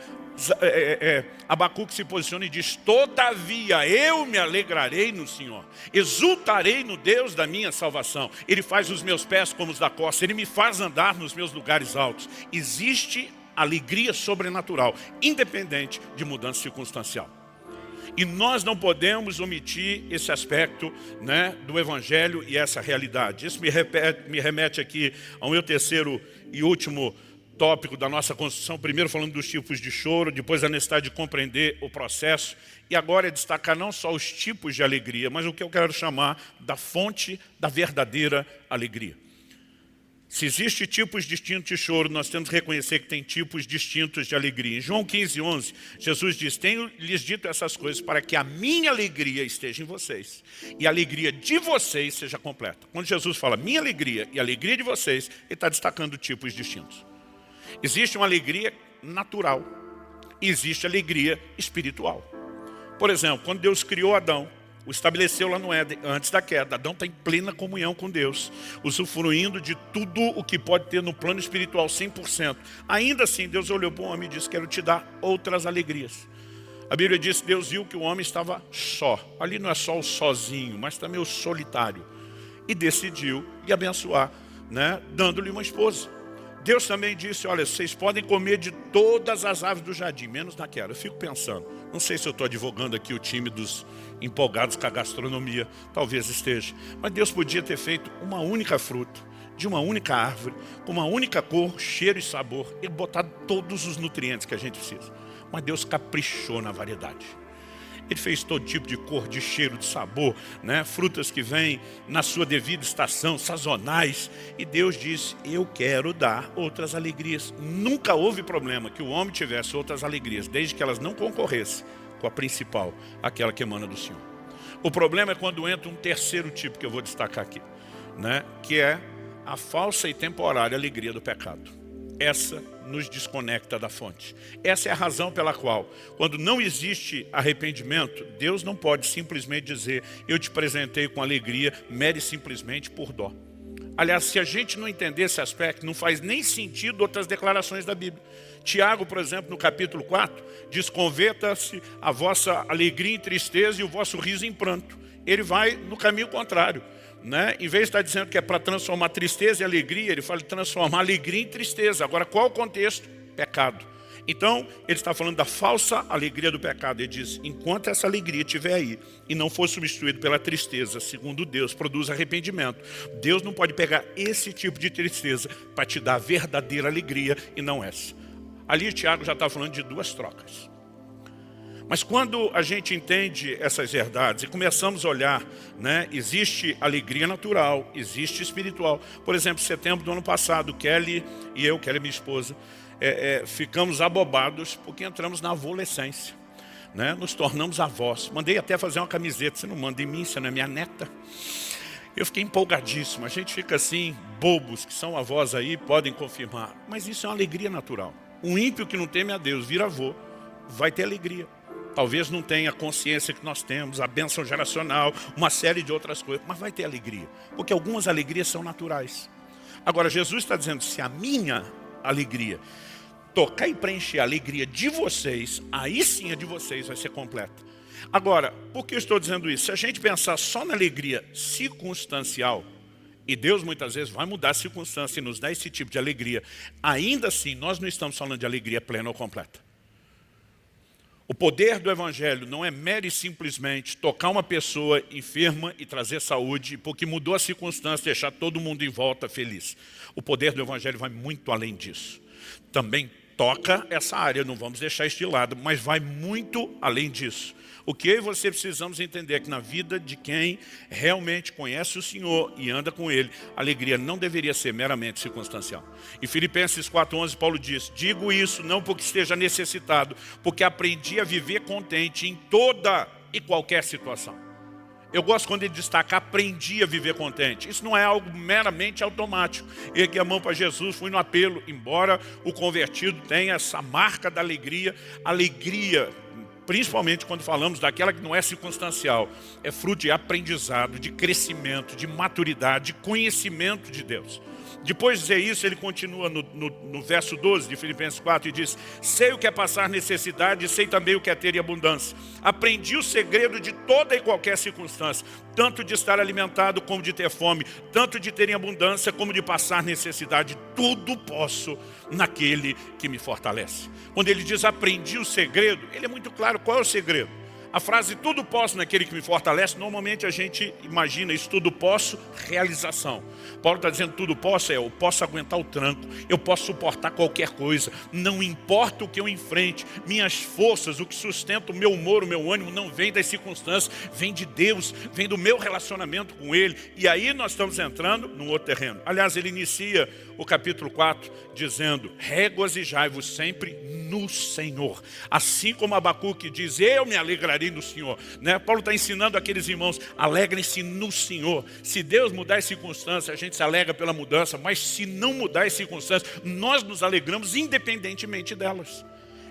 Abacuque se posiciona e diz, todavia eu me alegrarei no Senhor, exultarei no Deus da minha salvação. Ele faz os meus pés como os da costa, Ele me faz andar nos meus lugares altos. Existe alegria sobrenatural, independente de mudança circunstancial. E nós não podemos omitir esse aspecto, né, do Evangelho e essa realidade. Isso me remete aqui ao meu terceiro e último tópico da nossa construção. Primeiro falando dos tipos de choro, depois a necessidade de compreender o processo. E agora é destacar não só os tipos de alegria, mas o que eu quero chamar da fonte da verdadeira alegria. Se existem tipos distintos de choro, nós temos que reconhecer que tem tipos distintos de alegria. Em João 15, 11, Jesus diz, tenho lhes dito essas coisas para que a minha alegria esteja em vocês e a alegria de vocês seja completa. Quando Jesus fala minha alegria e a alegria de vocês, Ele está destacando tipos distintos. Existe uma alegria natural e existe alegria espiritual. Por exemplo, quando Deus criou Adão, o estabeleceu lá no Éden, antes da queda. Adão está em plena comunhão com Deus, usufruindo de tudo o que pode ter no plano espiritual, 100%. Ainda assim, Deus olhou para o homem e disse, quero te dar outras alegrias. A Bíblia diz que Deus viu que o homem estava só. Ali não é só o sozinho, mas também o solitário. E decidiu lhe abençoar, né, dando-lhe uma esposa. Deus também disse, olha, vocês podem comer de todas as aves do jardim, menos daquela. Eu fico pensando, não sei se eu estou advogando aqui o time dos empolgados com a gastronomia, talvez esteja. Mas Deus podia ter feito uma única fruta, de uma única árvore, com uma única cor, cheiro e sabor, e botado todos os nutrientes que a gente precisa. Mas Deus caprichou na variedade. Ele fez todo tipo de cor, de cheiro, de sabor, né? Frutas que vêm na sua devida estação, sazonais. E Deus disse, eu quero dar outras alegrias. Nunca houve problema que o homem tivesse outras alegrias, desde que elas não concorressem com a principal, aquela que emana do Senhor. O problema é quando entra um terceiro tipo que eu vou destacar aqui, né? Que é a falsa e temporária alegria do pecado. Essa nos desconecta da fonte. Essa é a razão pela qual, quando não existe arrependimento, Deus não pode simplesmente dizer, eu te presentei com alegria, mere simplesmente por dó. Aliás, se a gente não entender esse aspecto, não faz nem sentido outras declarações da Bíblia. Tiago, por exemplo, no capítulo 4, diz, converta-se a vossa alegria em tristeza e o vosso riso em pranto. Ele vai no caminho contrário. Né? Em vez de estar dizendo que é para transformar tristeza em alegria, ele fala de transformar alegria em tristeza. Agora, qual o contexto? Pecado. Então, ele está falando da falsa alegria do pecado. Ele diz, enquanto essa alegria estiver aí e não for substituída pela tristeza, segundo Deus, produz arrependimento. Deus não pode pegar esse tipo de tristeza para te dar a verdadeira alegria e não essa. Ali, Tiago já está falando de duas trocas. Mas quando a gente entende essas verdades e começamos a olhar, né, existe alegria natural, existe espiritual. Por exemplo, em setembro do ano passado, Kelly e eu, Kelly minha esposa, ficamos abobados porque entramos na adolescência, né? Nos tornamos avós. Mandei até fazer uma camiseta, você não manda em mim, você não é minha neta. Eu fiquei empolgadíssimo, a gente fica assim, bobos que são avós aí, podem confirmar. Mas isso é uma alegria natural. Um ímpio que não teme a Deus, vira avô, vai ter alegria. Talvez não tenha a consciência que nós temos, a bênção geracional, uma série de outras coisas, mas vai ter alegria, porque algumas alegrias são naturais. Agora, Jesus está dizendo, se a minha alegria tocar e preencher a alegria de vocês, aí sim a de vocês vai ser completa. Agora, por que eu estou dizendo isso? Se a gente pensar só na alegria circunstancial, e Deus muitas vezes vai mudar a circunstância e nos dar esse tipo de alegria, ainda assim nós não estamos falando de alegria plena ou completa. O poder do Evangelho não é mero e simplesmente tocar uma pessoa enferma e trazer saúde, porque mudou a circunstância, deixar todo mundo em volta feliz. O poder do Evangelho vai muito além disso. Também toca essa área, não vamos deixar isso de lado, mas vai muito além disso. O que eu e você precisamos entender é que na vida de quem realmente conhece o Senhor e anda com Ele, a alegria não deveria ser meramente circunstancial. Em Filipenses 4:11, Paulo diz: digo isso não porque esteja necessitado, porque aprendi a viver contente em toda e qualquer situação. Eu gosto quando ele destaca, aprendi a viver contente. Isso não é algo meramente automático. Ergui a mão para Jesus, fui no apelo, embora o convertido tenha essa marca da alegria, principalmente quando falamos daquela que não é circunstancial, é fruto de aprendizado, de crescimento, de maturidade, de conhecimento de Deus. Depois de dizer isso, ele continua no verso 12 de Filipenses 4 e diz: sei o que é passar necessidade e sei também o que é ter em abundância. Aprendi o segredo de toda e qualquer circunstância, tanto de estar alimentado como de ter fome, tanto de ter em abundância como de passar necessidade. Tudo posso naquele que me fortalece. Quando ele diz aprendi o segredo, ele é muito claro qual é o segredo. A frase tudo posso naquele que me fortalece, normalmente a gente imagina isso, tudo posso, realização. Paulo está dizendo tudo posso, eu posso aguentar o tranco, eu posso suportar qualquer coisa, não importa o que eu enfrente, minhas forças, o que sustenta o meu humor, o meu ânimo, não vem das circunstâncias, vem de Deus, vem do meu relacionamento com Ele. E aí nós estamos entrando num outro terreno. Aliás, ele inicia o capítulo 4 dizendo: regozijai-vos sempre no Senhor. Assim como Abacuque diz, eu me alegrarei no Senhor. Paulo está ensinando aqueles irmãos, alegrem-se no Senhor. Se Deus mudar as circunstâncias, a gente se alegra pela mudança, mas se não mudar as circunstâncias, nós nos alegramos independentemente delas.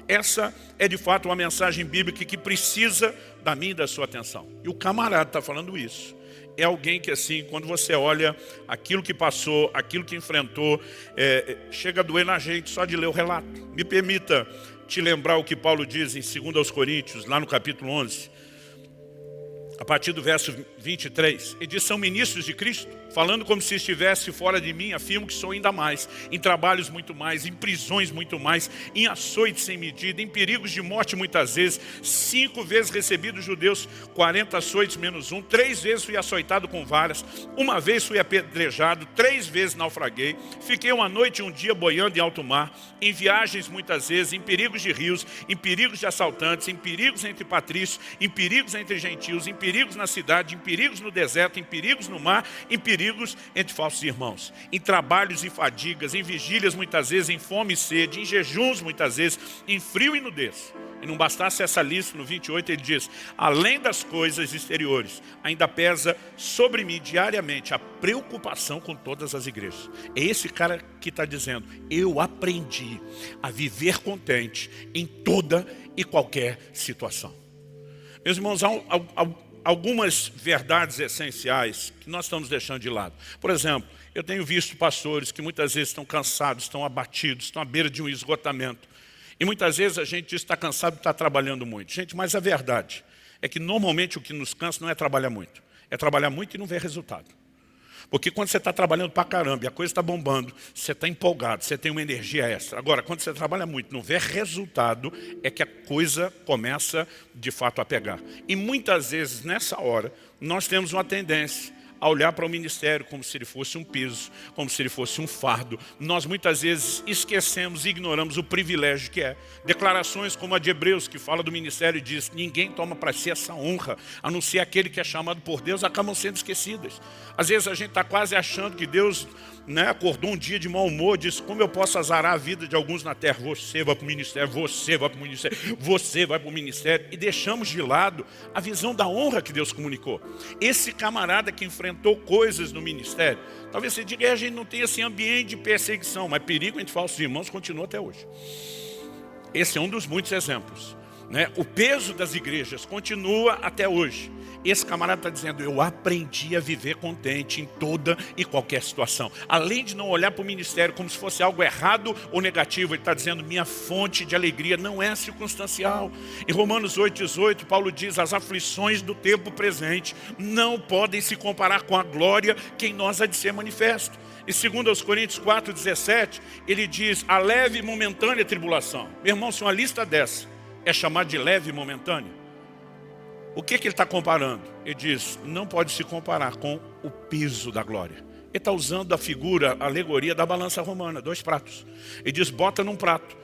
Essa é de fato uma mensagem bíblica que precisa da minha e da sua atenção. E o camarada está falando isso. É alguém que assim, quando você olha aquilo que passou, aquilo que enfrentou, chega a doer na gente só de ler o relato. Me permita te lembrar o que Paulo diz em 2 Coríntios, lá no capítulo 11, a partir do verso 23. Ele diz, são ministros de Cristo, falando como se estivesse fora de mim, afirmo que sou ainda mais, em trabalhos muito mais, em prisões muito mais, em açoites sem medida, em perigos de morte muitas vezes, 5 vezes recebi dos judeus 40 açoites menos 1, 3 vezes fui açoitado com varas, 1 vez fui apedrejado, 3 vezes naufraguei, fiquei 1 noite e 1 dia boiando em alto mar, em viagens muitas vezes, em perigos de rios, em perigos de assaltantes, em perigos entre patrícios, em perigos entre gentios, em perigos na cidade, em perigos no deserto, em perigos no mar, em perigos entre falsos irmãos, em trabalhos e fadigas, em vigílias muitas vezes, em fome e sede, em jejuns muitas vezes, em frio e nudez. E não bastasse essa lista, no 28 ele diz, além das coisas exteriores, ainda pesa sobre mim diariamente a preocupação com todas as igrejas. É esse cara que está dizendo, eu aprendi a viver contente em toda e qualquer situação. Meus irmãos, há algumas verdades essenciais que nós estamos deixando de lado. Por exemplo, eu tenho visto pastores que muitas vezes estão cansados, estão abatidos, estão à beira de um esgotamento. E muitas vezes a gente diz que está cansado de estar trabalhando muito. Gente, mas a verdade é que normalmente o que nos cansa não é trabalhar muito. É trabalhar muito e não ver resultado. Porque quando você está trabalhando pra caramba e a coisa está bombando, você está empolgado, você tem uma energia extra. Agora, quando você trabalha muito e não vê resultado, é que a coisa começa de fato a pegar. E muitas vezes, nessa hora, nós temos uma tendência a olhar para o ministério como se ele fosse um peso, como se ele fosse um fardo. Nós muitas vezes esquecemos e ignoramos o privilégio que é. Declarações como a de Hebreus, que fala do ministério e diz, ninguém toma para si essa honra, a não ser aquele que é chamado por Deus, acabam sendo esquecidas. Às vezes a gente está quase achando que Deus acordou um dia de mau humor, disse, como eu posso azarar a vida de alguns na terra? Você vai para o ministério, você vai para o ministério, você vai para o ministério. E deixamos de lado a visão da honra que Deus comunicou. Esse camarada que enfrentou coisas no ministério, talvez você diga, a gente não tem esse ambiente de perseguição, mas perigo entre falsos irmãos continua até hoje. Esse é um dos muitos exemplos. O peso das igrejas continua até hoje. Esse camarada está dizendo, eu aprendi a viver contente em toda e qualquer situação. Além de não olhar para o ministério como se fosse algo errado ou negativo, ele está dizendo, minha fonte de alegria não é circunstancial. Em Romanos 8,18, Paulo diz, as aflições do tempo presente não podem se comparar com a glória que em nós há de ser manifesto. E 2 Coríntios 4,17, ele diz, a leve e momentânea tribulação. Meu irmão, se uma lista dessa é chamado de leve e momentânea. O que ele está comparando? Ele diz, não pode se comparar com o peso da glória. Ele está usando a figura, a alegoria da balança romana, 2 pratos. Ele diz, bota num prato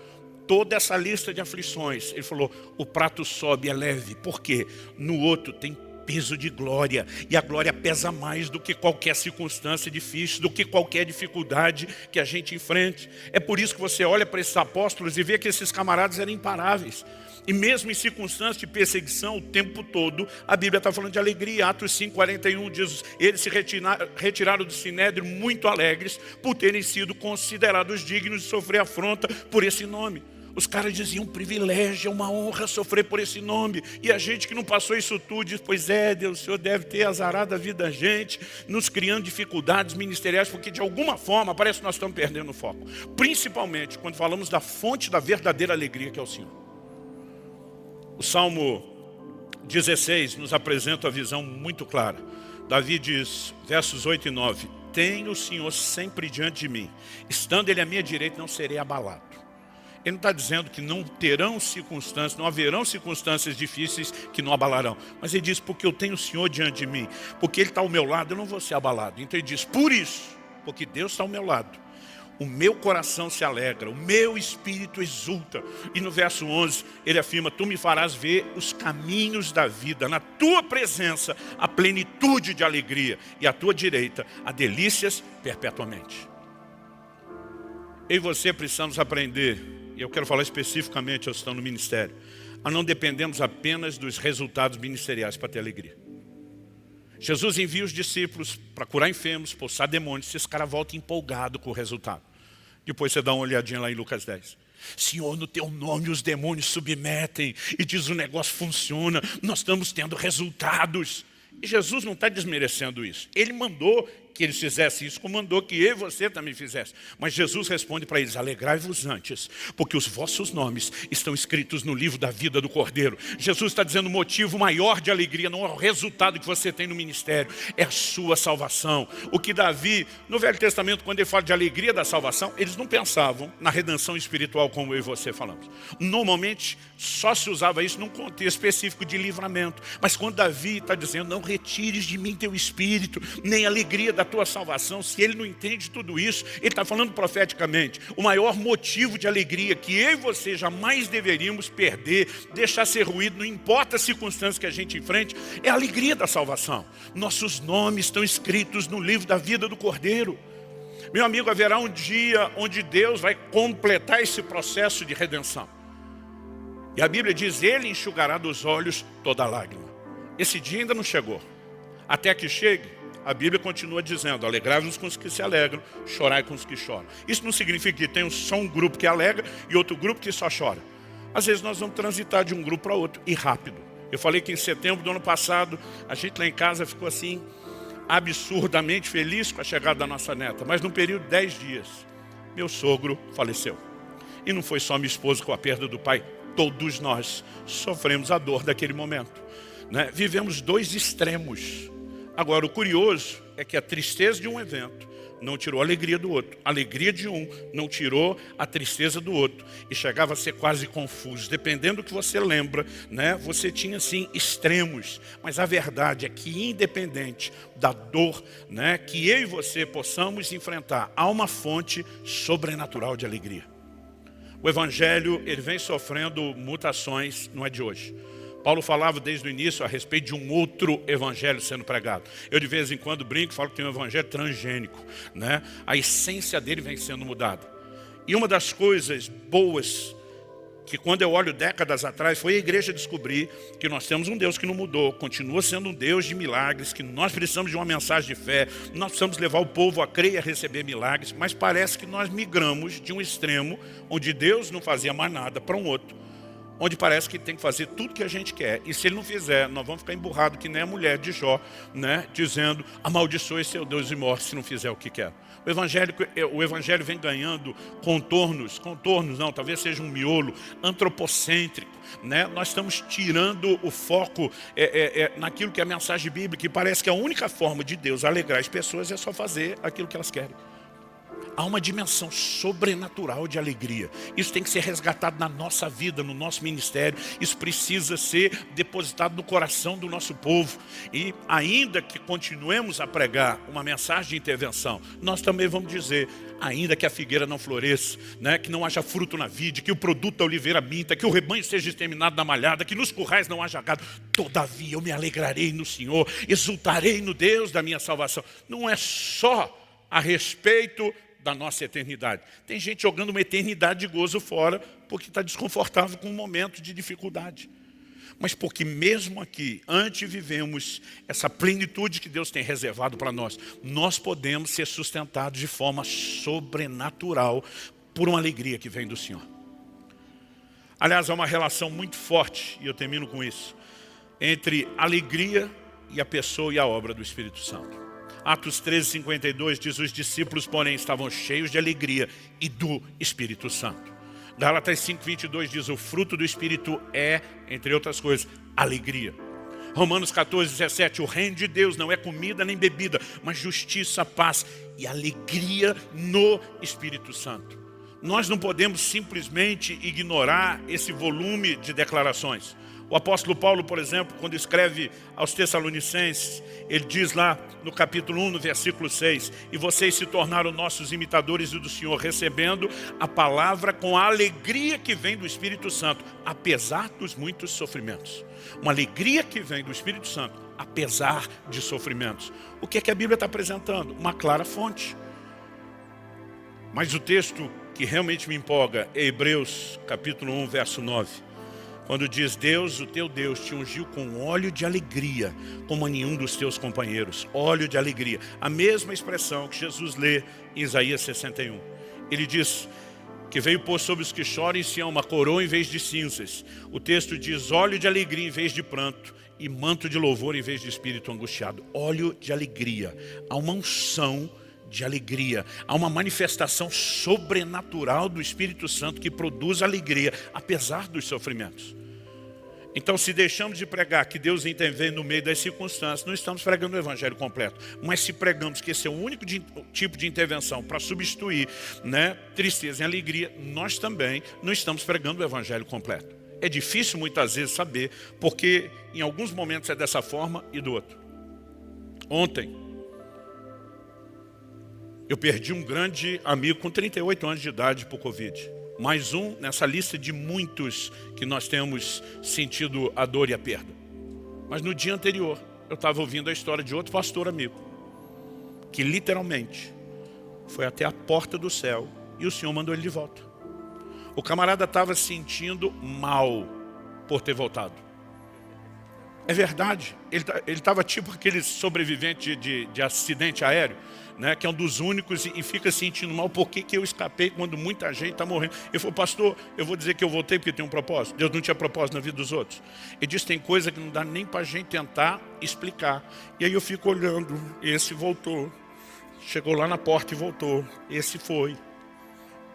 toda essa lista de aflições. Ele falou, o prato sobe, é leve. Por quê? No outro tem peso de glória. E a glória pesa mais do que qualquer circunstância difícil, do que qualquer dificuldade que a gente enfrente. É por isso que você olha para esses apóstolos e vê que esses camaradas eram imparáveis. E mesmo em circunstâncias de perseguição, o tempo todo, a Bíblia está falando de alegria. Atos 5:41 diz, eles se retiraram do Sinédrio muito alegres por terem sido considerados dignos de sofrer afronta por esse nome. Os caras diziam, um privilégio, é uma honra sofrer por esse nome. E a gente que não passou isso tudo diz, pois é, Deus, o Senhor deve ter azarado a vida da gente, nos criando dificuldades ministeriais, porque de alguma forma parece que nós estamos perdendo o foco. Principalmente quando falamos da fonte da verdadeira alegria que é o Senhor. O Salmo 16 nos apresenta a visão muito clara. Davi diz, versos 8 e 9, tenho o Senhor sempre diante de mim, estando Ele à minha direita, não serei abalado. Ele não está dizendo que não terão circunstâncias, não haverão circunstâncias difíceis que não abalarão. Mas ele diz, porque eu tenho o Senhor diante de mim, porque Ele está ao meu lado, eu não vou ser abalado. Então ele diz, por isso, porque Deus está ao meu lado, o meu coração se alegra, o meu espírito exulta. E no verso 11, ele afirma, tu me farás ver os caminhos da vida, na tua presença, a plenitude de alegria, e à tua direita, há delícias perpetuamente. Eu e você precisamos aprender, e eu quero falar especificamente aos que estão no ministério, a não dependermos apenas dos resultados ministeriais para ter alegria. Jesus envia os discípulos para curar enfermos, expulsar demônios, se esse cara volta empolgado com o resultado. Depois você dá uma olhadinha lá em Lucas 10. Senhor, no teu nome os demônios submetem, e diz o negócio funciona, nós estamos tendo resultados. E Jesus não está desmerecendo isso. Ele mandou que eles fizessem isso, como mandou que eu e você também fizesse. Mas Jesus responde para eles, alegrai-vos antes, porque os vossos nomes estão escritos no livro da vida do Cordeiro. Jesus está dizendo o motivo maior de alegria não é o resultado que você tem no ministério, é a sua salvação. O que Davi, no Velho Testamento, quando ele fala de alegria da salvação, eles não pensavam na redenção espiritual como eu e você falamos. Normalmente, só se usava isso num contexto específico de livramento. Mas quando Davi está dizendo, não retires de mim teu espírito, nem a alegria da tua salvação, se ele não entende tudo isso, ele está falando profeticamente. O maior motivo de alegria que eu e você jamais deveríamos perder, deixar ser ruído, não importa as circunstâncias que a gente enfrente, é a alegria da salvação. Nossos nomes estão escritos no livro da vida do Cordeiro. Meu amigo, haverá um dia onde Deus vai completar esse processo de redenção. E a Bíblia diz, Ele enxugará dos olhos toda lágrima. Esse dia ainda não chegou. Até que chegue, a Bíblia continua dizendo, alegrai-vos com os que se alegram, chorai com os que choram. Isso não significa que tem só um grupo que alegra e outro grupo que só chora. Às vezes nós vamos transitar de um grupo para outro e rápido. Eu falei que em setembro do ano passado, a gente lá em casa ficou assim, absurdamente feliz com a chegada da nossa neta. Mas num período de 10 dias, meu sogro faleceu. E não foi só minha esposa com a perda do pai, todos nós sofremos a dor daquele momento, né? Vivemos 2 extremos. Agora, o curioso é que a tristeza de um evento não tirou a alegria do outro. A alegria de um não tirou a tristeza do outro. E chegava a ser quase confuso. Dependendo do que você lembra, né, você tinha, assim, extremos. Mas a verdade é que, independente da dor, né, que eu e você possamos enfrentar, há uma fonte sobrenatural de alegria. O Evangelho, ele vem sofrendo mutações, não é de hoje. Paulo falava desde o início a respeito de um outro evangelho sendo pregado. Eu de vez em quando brinco, falo que tem um evangelho transgênico, né? A essência dele vem sendo mudada. E uma das coisas boas que quando eu olho décadas atrás foi a igreja descobrir que nós temos um Deus que não mudou, continua sendo um Deus de milagres, que nós precisamos de uma mensagem de fé, nós precisamos levar o povo a crer e a receber milagres, mas parece que nós migramos de um extremo onde Deus não fazia mais nada para um outro, onde parece que tem que fazer tudo que a gente quer. E se ele não fizer, nós vamos ficar emburrados que nem a mulher de Jó, né? Dizendo, amaldiçoe seu Deus e morre se não fizer o que quer. O evangelho vem ganhando contornos não, talvez seja um miolo antropocêntrico, né? Nós estamos tirando o foco naquilo que é a mensagem bíblica, e parece que a única forma de Deus alegrar as pessoas é só fazer aquilo que elas querem. Há uma dimensão sobrenatural de alegria. Isso tem que ser resgatado na nossa vida, no nosso ministério. Isso precisa ser depositado no coração do nosso povo. E ainda que continuemos a pregar uma mensagem de intervenção, nós também vamos dizer, ainda que a figueira não floresça, né, que não haja fruto na vide, que o produto da oliveira minta, que o rebanho seja exterminado na malhada, que nos currais não haja gado, todavia eu me alegrarei no Senhor, exultarei no Deus da minha salvação. Não é só a respeito da nossa eternidade. Tem gente jogando uma eternidade de gozo fora porque está desconfortável com um momento de dificuldade. Mas porque mesmo aqui, antes vivemos essa plenitude que Deus tem reservado para nós, nós podemos ser sustentados de forma sobrenatural por uma alegria que vem do Senhor. Aliás, há uma relação muito forte, e eu termino com isso, entre alegria e a pessoa e a obra do Espírito Santo. Atos 13:52 diz, os discípulos, porém, estavam cheios de alegria e do Espírito Santo. Gálatas 5:22 diz, o fruto do Espírito é, entre outras coisas, alegria. Romanos 14:17, o reino de Deus não é comida nem bebida, mas justiça, paz e alegria no Espírito Santo. Nós não podemos simplesmente ignorar esse volume de declarações. O apóstolo Paulo, por exemplo, quando escreve aos Tessalonicenses, ele diz lá no capítulo 1, no versículo 6, e vocês se tornaram nossos imitadores do Senhor, recebendo a palavra com a alegria que vem do Espírito Santo, apesar dos muitos sofrimentos. Uma alegria que vem do Espírito Santo, apesar de sofrimentos. O que é que a Bíblia está apresentando? Uma clara fonte. Mas o texto que realmente me empolga é Hebreus, capítulo 1, verso 9. Quando diz, Deus, o teu Deus, te ungiu com óleo de alegria, como a nenhum dos teus companheiros. Óleo de alegria. A mesma expressão que Jesus lê em Isaías 61. Ele diz que veio pôr sobre os que choram em Sião uma coroa em vez de cinzas. O texto diz, óleo de alegria em vez de pranto, e manto de louvor em vez de espírito angustiado. Óleo de alegria. Há uma unção de alegria. Há uma manifestação sobrenatural do Espírito Santo que produz alegria, apesar dos sofrimentos. Então, se deixamos de pregar que Deus intervém no meio das circunstâncias, não estamos pregando o evangelho completo. Mas se pregamos que esse é o único tipo de intervenção para substituir, né, tristeza em alegria, nós também não estamos pregando o evangelho completo. É difícil muitas vezes saber, porque em alguns momentos é dessa forma e do outro. Ontem, eu perdi um grande amigo com 38 anos de idade por Covid. Mais um nessa lista de muitos que nós temos sentido a dor e a perda. Mas no dia anterior, eu estava ouvindo a história de outro pastor amigo, que literalmente foi até a porta do céu e o Senhor mandou ele de volta. O camarada estava se sentindo mal por ter voltado. É verdade, ele estava tipo aquele sobrevivente de acidente aéreo, né, que é um dos únicos e fica sentindo mal. Por que eu escapei quando muita gente está morrendo? Ele falou, pastor, eu vou dizer que eu voltei porque tem um propósito. Deus não tinha propósito na vida dos outros. Ele disse, tem coisa que não dá nem para a gente tentar explicar. E aí eu fico olhando, esse voltou, chegou lá na porta e voltou, esse foi.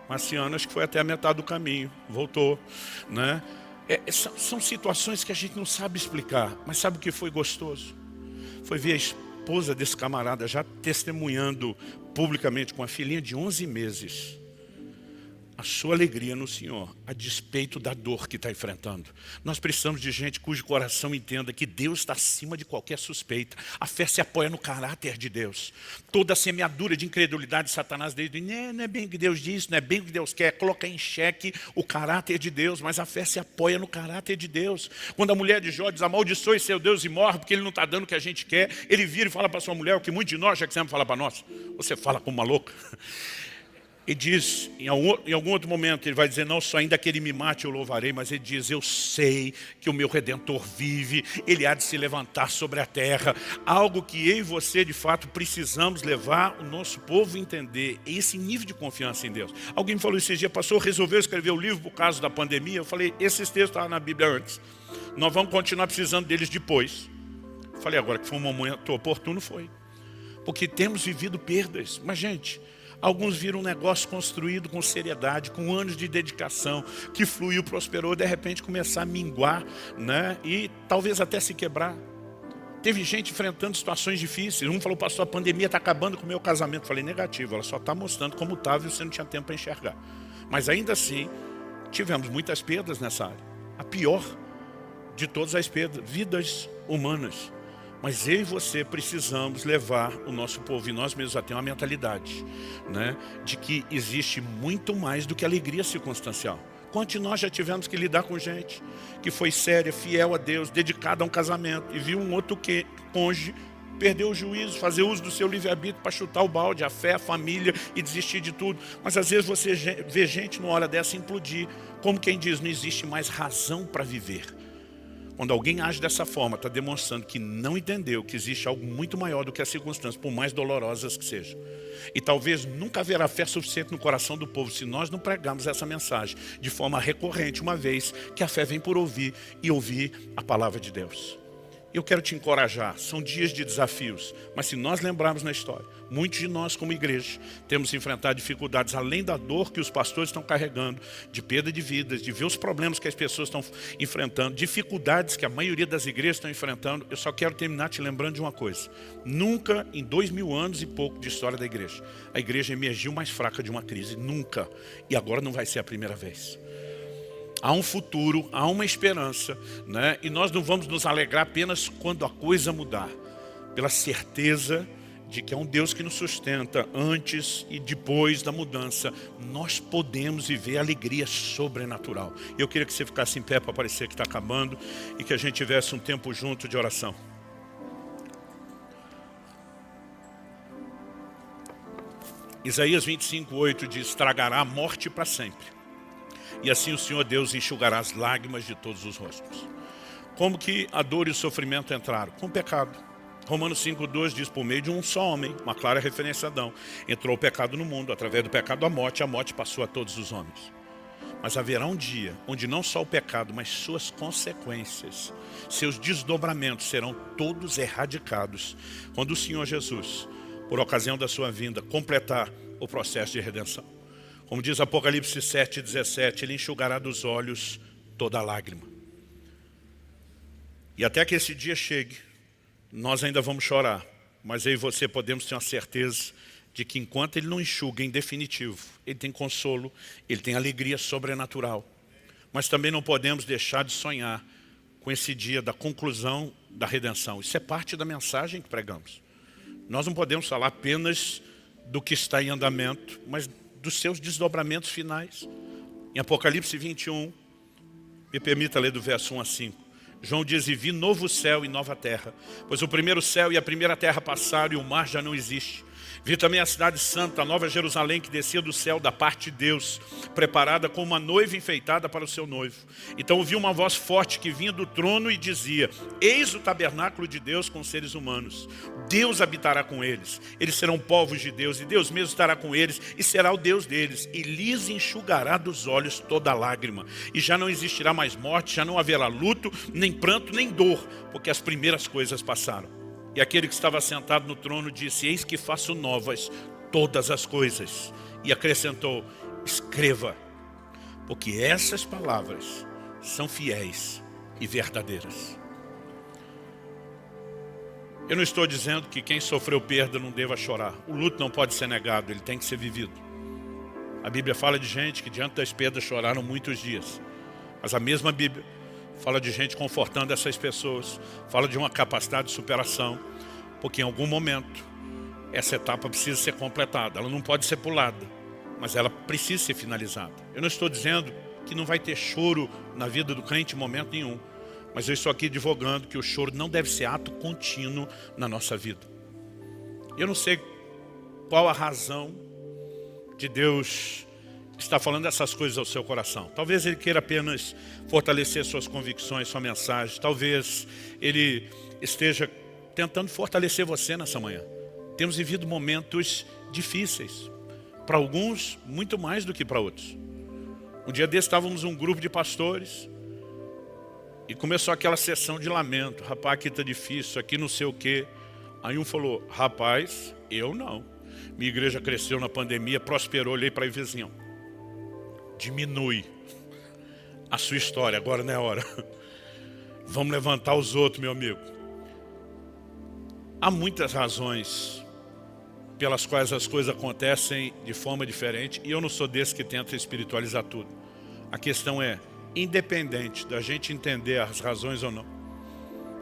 Marciano, acho que foi até a metade do caminho, voltou, né? São situações que a gente não sabe explicar, mas sabe o que foi gostoso? Foi ver a esposa desse camarada já testemunhando publicamente com a filhinha de 11 meses a sua alegria no Senhor, a despeito da dor que está enfrentando. Nós precisamos de gente cujo coração entenda que Deus está acima de qualquer suspeita. A fé se apoia no caráter de Deus. Toda a semeadura de incredulidade de Satanás desde não é bem o que Deus diz, não é bem o que Deus quer, coloca em xeque o caráter de Deus, mas a fé se apoia no caráter de Deus. Quando a mulher de Jó diz, amaldiçoe seu Deus e morre, porque ele não está dando o que a gente quer, ele vira e fala para sua mulher o que muitos de nós já quisemos falar para nós. Você fala como uma louca. E diz, em algum outro momento, ele vai dizer, não só ainda que ele me mate eu louvarei, mas ele diz, eu sei que o meu Redentor vive, ele há de se levantar sobre a terra. Algo que eu e você, de fato, precisamos levar o nosso povo a entender, esse nível de confiança em Deus. Alguém me falou esses dias, pastor, resolveu escrever o livro por causa da pandemia? Eu falei, esses textos estavam na Bíblia antes, nós vamos continuar precisando deles depois. Eu falei, agora que foi um momento oportuno, foi. Porque temos vivido perdas, mas gente... Alguns viram um negócio construído com seriedade, com anos de dedicação, que fluiu, prosperou, de repente começar a minguar, né? E talvez até se quebrar. Teve gente enfrentando situações difíceis. Um falou, pastor, a pandemia está acabando com o meu casamento. Eu falei, negativo, ela só está mostrando como estava e você não tinha tempo para enxergar. Mas ainda assim, tivemos muitas perdas nessa área. A pior de todas as perdas, vidas humanas. Mas eu e você precisamos levar o nosso povo e nós mesmos a ter uma mentalidade, né, de que existe muito mais do que alegria circunstancial. Quantos de nós já tivemos que lidar com gente que foi séria, fiel a Deus, dedicada a um casamento e viu um outro cônjuge perder o juízo, fazer uso do seu livre-arbítrio para chutar o balde, a fé, a família e desistir de tudo. Mas às vezes você vê gente numa hora dessa implodir, como quem diz, não existe mais razão para viver. Quando alguém age dessa forma, está demonstrando que não entendeu que existe algo muito maior do que as circunstâncias, por mais dolorosas que sejam. E talvez nunca haverá fé suficiente no coração do povo se nós não pregarmos essa mensagem de forma recorrente, uma vez que a fé vem por ouvir e ouvir a palavra de Deus. Eu quero te encorajar, são dias de desafios, mas se nós lembrarmos na história, muitos de nós como igreja temos enfrentado dificuldades, além da dor que os pastores estão carregando, de perda de vidas, de ver os problemas que as pessoas estão enfrentando, dificuldades que a maioria das igrejas estão enfrentando. Eu só quero terminar te lembrando de uma coisa: nunca em 2000 anos e pouco de história da igreja, a igreja emergiu mais fraca de uma crise, nunca, e agora não vai ser a primeira vez. Há um futuro, há uma esperança, né? E nós não vamos nos alegrar apenas quando a coisa mudar, pela certeza de que é um Deus que nos sustenta antes e depois da mudança. Nós podemos viver alegria sobrenatural. Eu queria que você ficasse em pé para parecer que está acabando e que a gente tivesse um tempo junto de oração. Isaías 25:8 diz: tragará a morte para sempre. E assim o Senhor Deus enxugará as lágrimas de todos os rostos. Como que a dor e o sofrimento entraram? Com o pecado. Romanos 5:2 diz, por meio de um só homem, uma clara referência a Adão, entrou o pecado no mundo, através do pecado a morte passou a todos os homens. Mas haverá um dia onde não só o pecado, mas suas consequências, seus desdobramentos serão todos erradicados, quando o Senhor Jesus, por ocasião da sua vinda, completar o processo de redenção. Como diz Apocalipse 7:17, Ele enxugará dos olhos toda lágrima. E até que esse dia chegue, nós ainda vamos chorar, mas eu e você podemos ter uma certeza de que enquanto Ele não enxuga em definitivo, Ele tem consolo, Ele tem alegria sobrenatural. Mas também não podemos deixar de sonhar com esse dia da conclusão da redenção. Isso é parte da mensagem que pregamos. Nós não podemos falar apenas do que está em andamento, mas dos seus desdobramentos finais. Em Apocalipse 21, me permita ler do verso 1 a 5. João diz, e vi novo céu e nova terra, pois o primeiro céu e a primeira terra passaram e o mar já não existe. Vi também a cidade santa, a nova Jerusalém, que descia do céu da parte de Deus, preparada como uma noiva enfeitada para o seu noivo. Então ouvi uma voz forte que vinha do trono e dizia, eis o tabernáculo de Deus com os seres humanos. Deus habitará com eles, eles serão povos de Deus, e Deus mesmo estará com eles, e será o Deus deles, e lhes enxugará dos olhos toda lágrima. E já não existirá mais morte, já não haverá luto, nem pranto, nem dor, porque as primeiras coisas passaram. E aquele que estava sentado no trono disse, eis que faço novas todas as coisas. E acrescentou, escreva, porque essas palavras são fiéis e verdadeiras. Eu não estou dizendo que quem sofreu perda não deva chorar. O luto não pode ser negado, ele tem que ser vivido. A Bíblia fala de gente que diante das perdas choraram muitos dias. Mas a mesma Bíblia fala de gente confortando essas pessoas, fala de uma capacidade de superação, porque em algum momento essa etapa precisa ser completada, ela não pode ser pulada, mas ela precisa ser finalizada. Eu não estou dizendo que não vai ter choro na vida do crente em momento nenhum, mas eu estou aqui advogando que o choro não deve ser ato contínuo na nossa vida. Eu não sei qual a razão de Deus está falando essas coisas ao seu coração. Talvez Ele queira apenas fortalecer suas convicções, sua mensagem. Talvez Ele esteja tentando fortalecer você nessa manhã. Temos vivido momentos difíceis. Para alguns, muito mais do que para outros. Um dia desse estávamos um grupo de pastores e começou aquela sessão de lamento. Rapaz, aqui está difícil, aqui não sei o quê. Aí um falou, rapaz, eu não. Minha igreja cresceu na pandemia, prosperou, olhei para a vizinha. Diminui a sua história, agora não é hora. Vamos levantar os outros, meu amigo. Há muitas razões pelas quais as coisas acontecem de forma diferente, e eu não sou desse que tenta espiritualizar tudo. A questão é, independente da gente entender as razões ou não,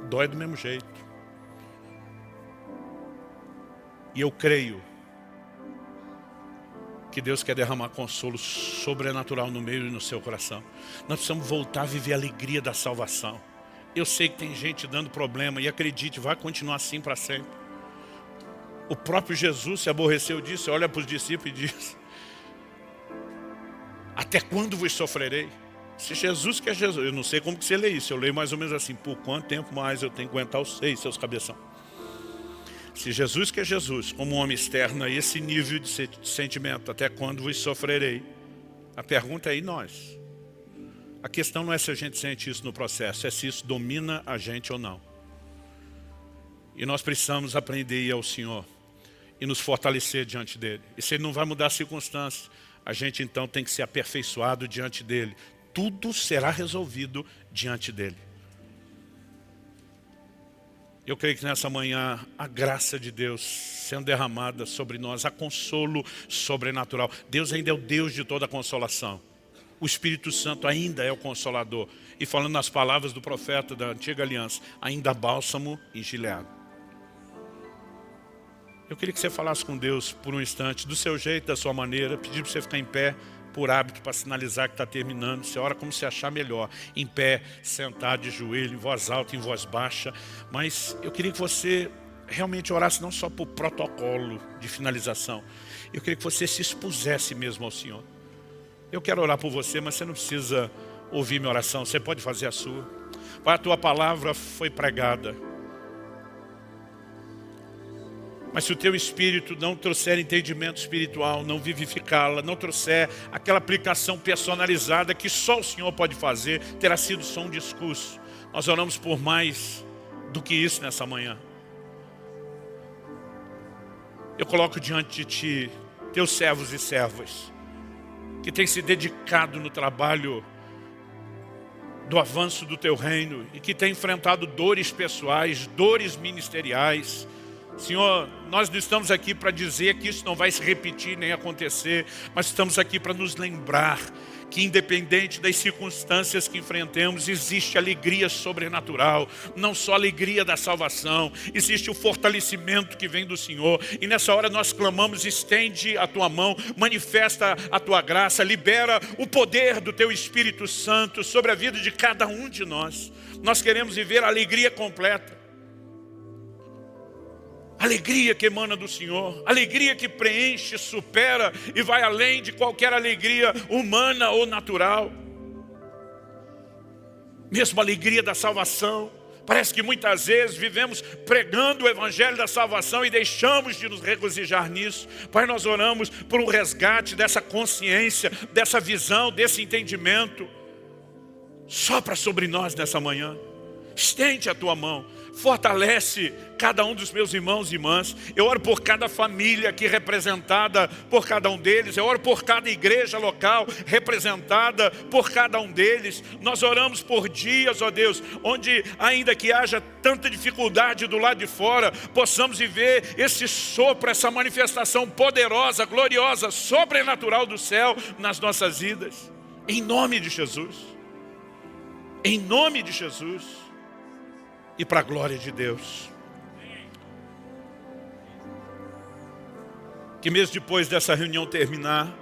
dói do mesmo jeito. E eu creio que Deus quer derramar consolo sobrenatural no meio e no seu coração. Nós precisamos voltar a viver a alegria da salvação. Eu sei que tem gente dando problema, e acredite, vai continuar assim para sempre. O próprio Jesus se aborreceu disso, olha para os discípulos e diz: até quando vos sofrerei? Se Jesus que é Jesus, eu não sei como que você lê isso, eu leio mais ou menos assim: por quanto tempo mais eu tenho que aguentar os seus cabeção? Se Jesus que é Jesus, como um homem externo a esse nível de sentimento, até quando vos sofrerei? A pergunta é: e nós? A questão não é se a gente sente isso no processo, é se isso domina a gente ou não. E nós precisamos aprender a ir ao Senhor e nos fortalecer diante dEle. E se Ele não vai mudar as circunstâncias, a gente então tem que ser aperfeiçoado diante dEle. Tudo será resolvido diante dEle. Eu creio que nessa manhã a graça de Deus sendo derramada sobre nós, a consolo sobrenatural. Deus ainda é o Deus de toda consolação. O Espírito Santo ainda é o Consolador. E falando nas palavras do profeta da antiga aliança, ainda bálsamo e Gileade. Eu queria que você falasse com Deus por um instante, do seu jeito, da sua maneira, pedir para você ficar em pé, por hábito, para sinalizar que está terminando. Você ora como você achar melhor, em pé, sentado, de joelho, em voz alta, em voz baixa. Mas eu queria que você realmente orasse não só por protocolo de finalização. Eu queria que você se expusesse mesmo ao Senhor. Eu quero orar por você, mas você não precisa ouvir minha oração, você pode fazer a sua. Pai, a tua palavra foi pregada. Mas se o teu espírito não trouxer entendimento espiritual, não vivificá-la, não trouxer aquela aplicação personalizada que só o Senhor pode fazer, terá sido só um discurso. Nós oramos por mais do que isso nessa manhã. Eu coloco diante de Ti, teus servos e servas, que têm se dedicado no trabalho do avanço do Teu reino e que têm enfrentado dores pessoais, dores ministeriais. Senhor, nós não estamos aqui para dizer que isso não vai se repetir nem acontecer, mas estamos aqui para nos lembrar que independente das circunstâncias que enfrentemos, existe alegria sobrenatural, não só a alegria da salvação, existe o fortalecimento que vem do Senhor. E nessa hora nós clamamos: estende a tua mão, manifesta a tua graça, libera o poder do teu Espírito Santo sobre a vida de cada um de nós. Nós queremos viver a alegria completa. Alegria que emana do Senhor, alegria que preenche, supera e vai além de qualquer alegria humana ou natural. Mesmo a alegria da salvação. Parece que muitas vezes vivemos pregando o evangelho da salvação e deixamos de nos regozijar nisso. Pai, nós oramos por um resgate dessa consciência, dessa visão, desse entendimento. Sopra sobre nós nessa manhã. Estende a tua mão, fortalece cada um dos meus irmãos e irmãs. Eu oro por cada família aqui representada por cada um deles. Eu oro por cada igreja local representada por cada um deles. Nós oramos por dias, ó Deus, onde ainda que haja tanta dificuldade do lado de fora, possamos viver esse sopro, essa manifestação poderosa, gloriosa, sobrenatural do céu nas nossas vidas. Em nome de Jesus. Em nome de Jesus. E para a glória de Deus. Que mesmo depois dessa reunião terminar,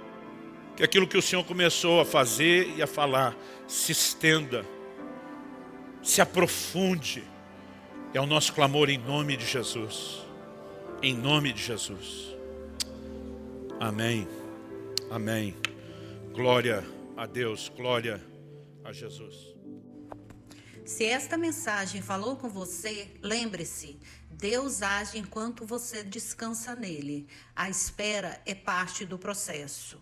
que aquilo que o Senhor começou a fazer e a falar se estenda, se aprofunde. É o nosso clamor em nome de Jesus. Em nome de Jesus. Amém. Amém. Glória a Deus, glória a Jesus. Se esta mensagem falou com você, lembre-se, Deus age enquanto você descansa nele. A espera é parte do processo.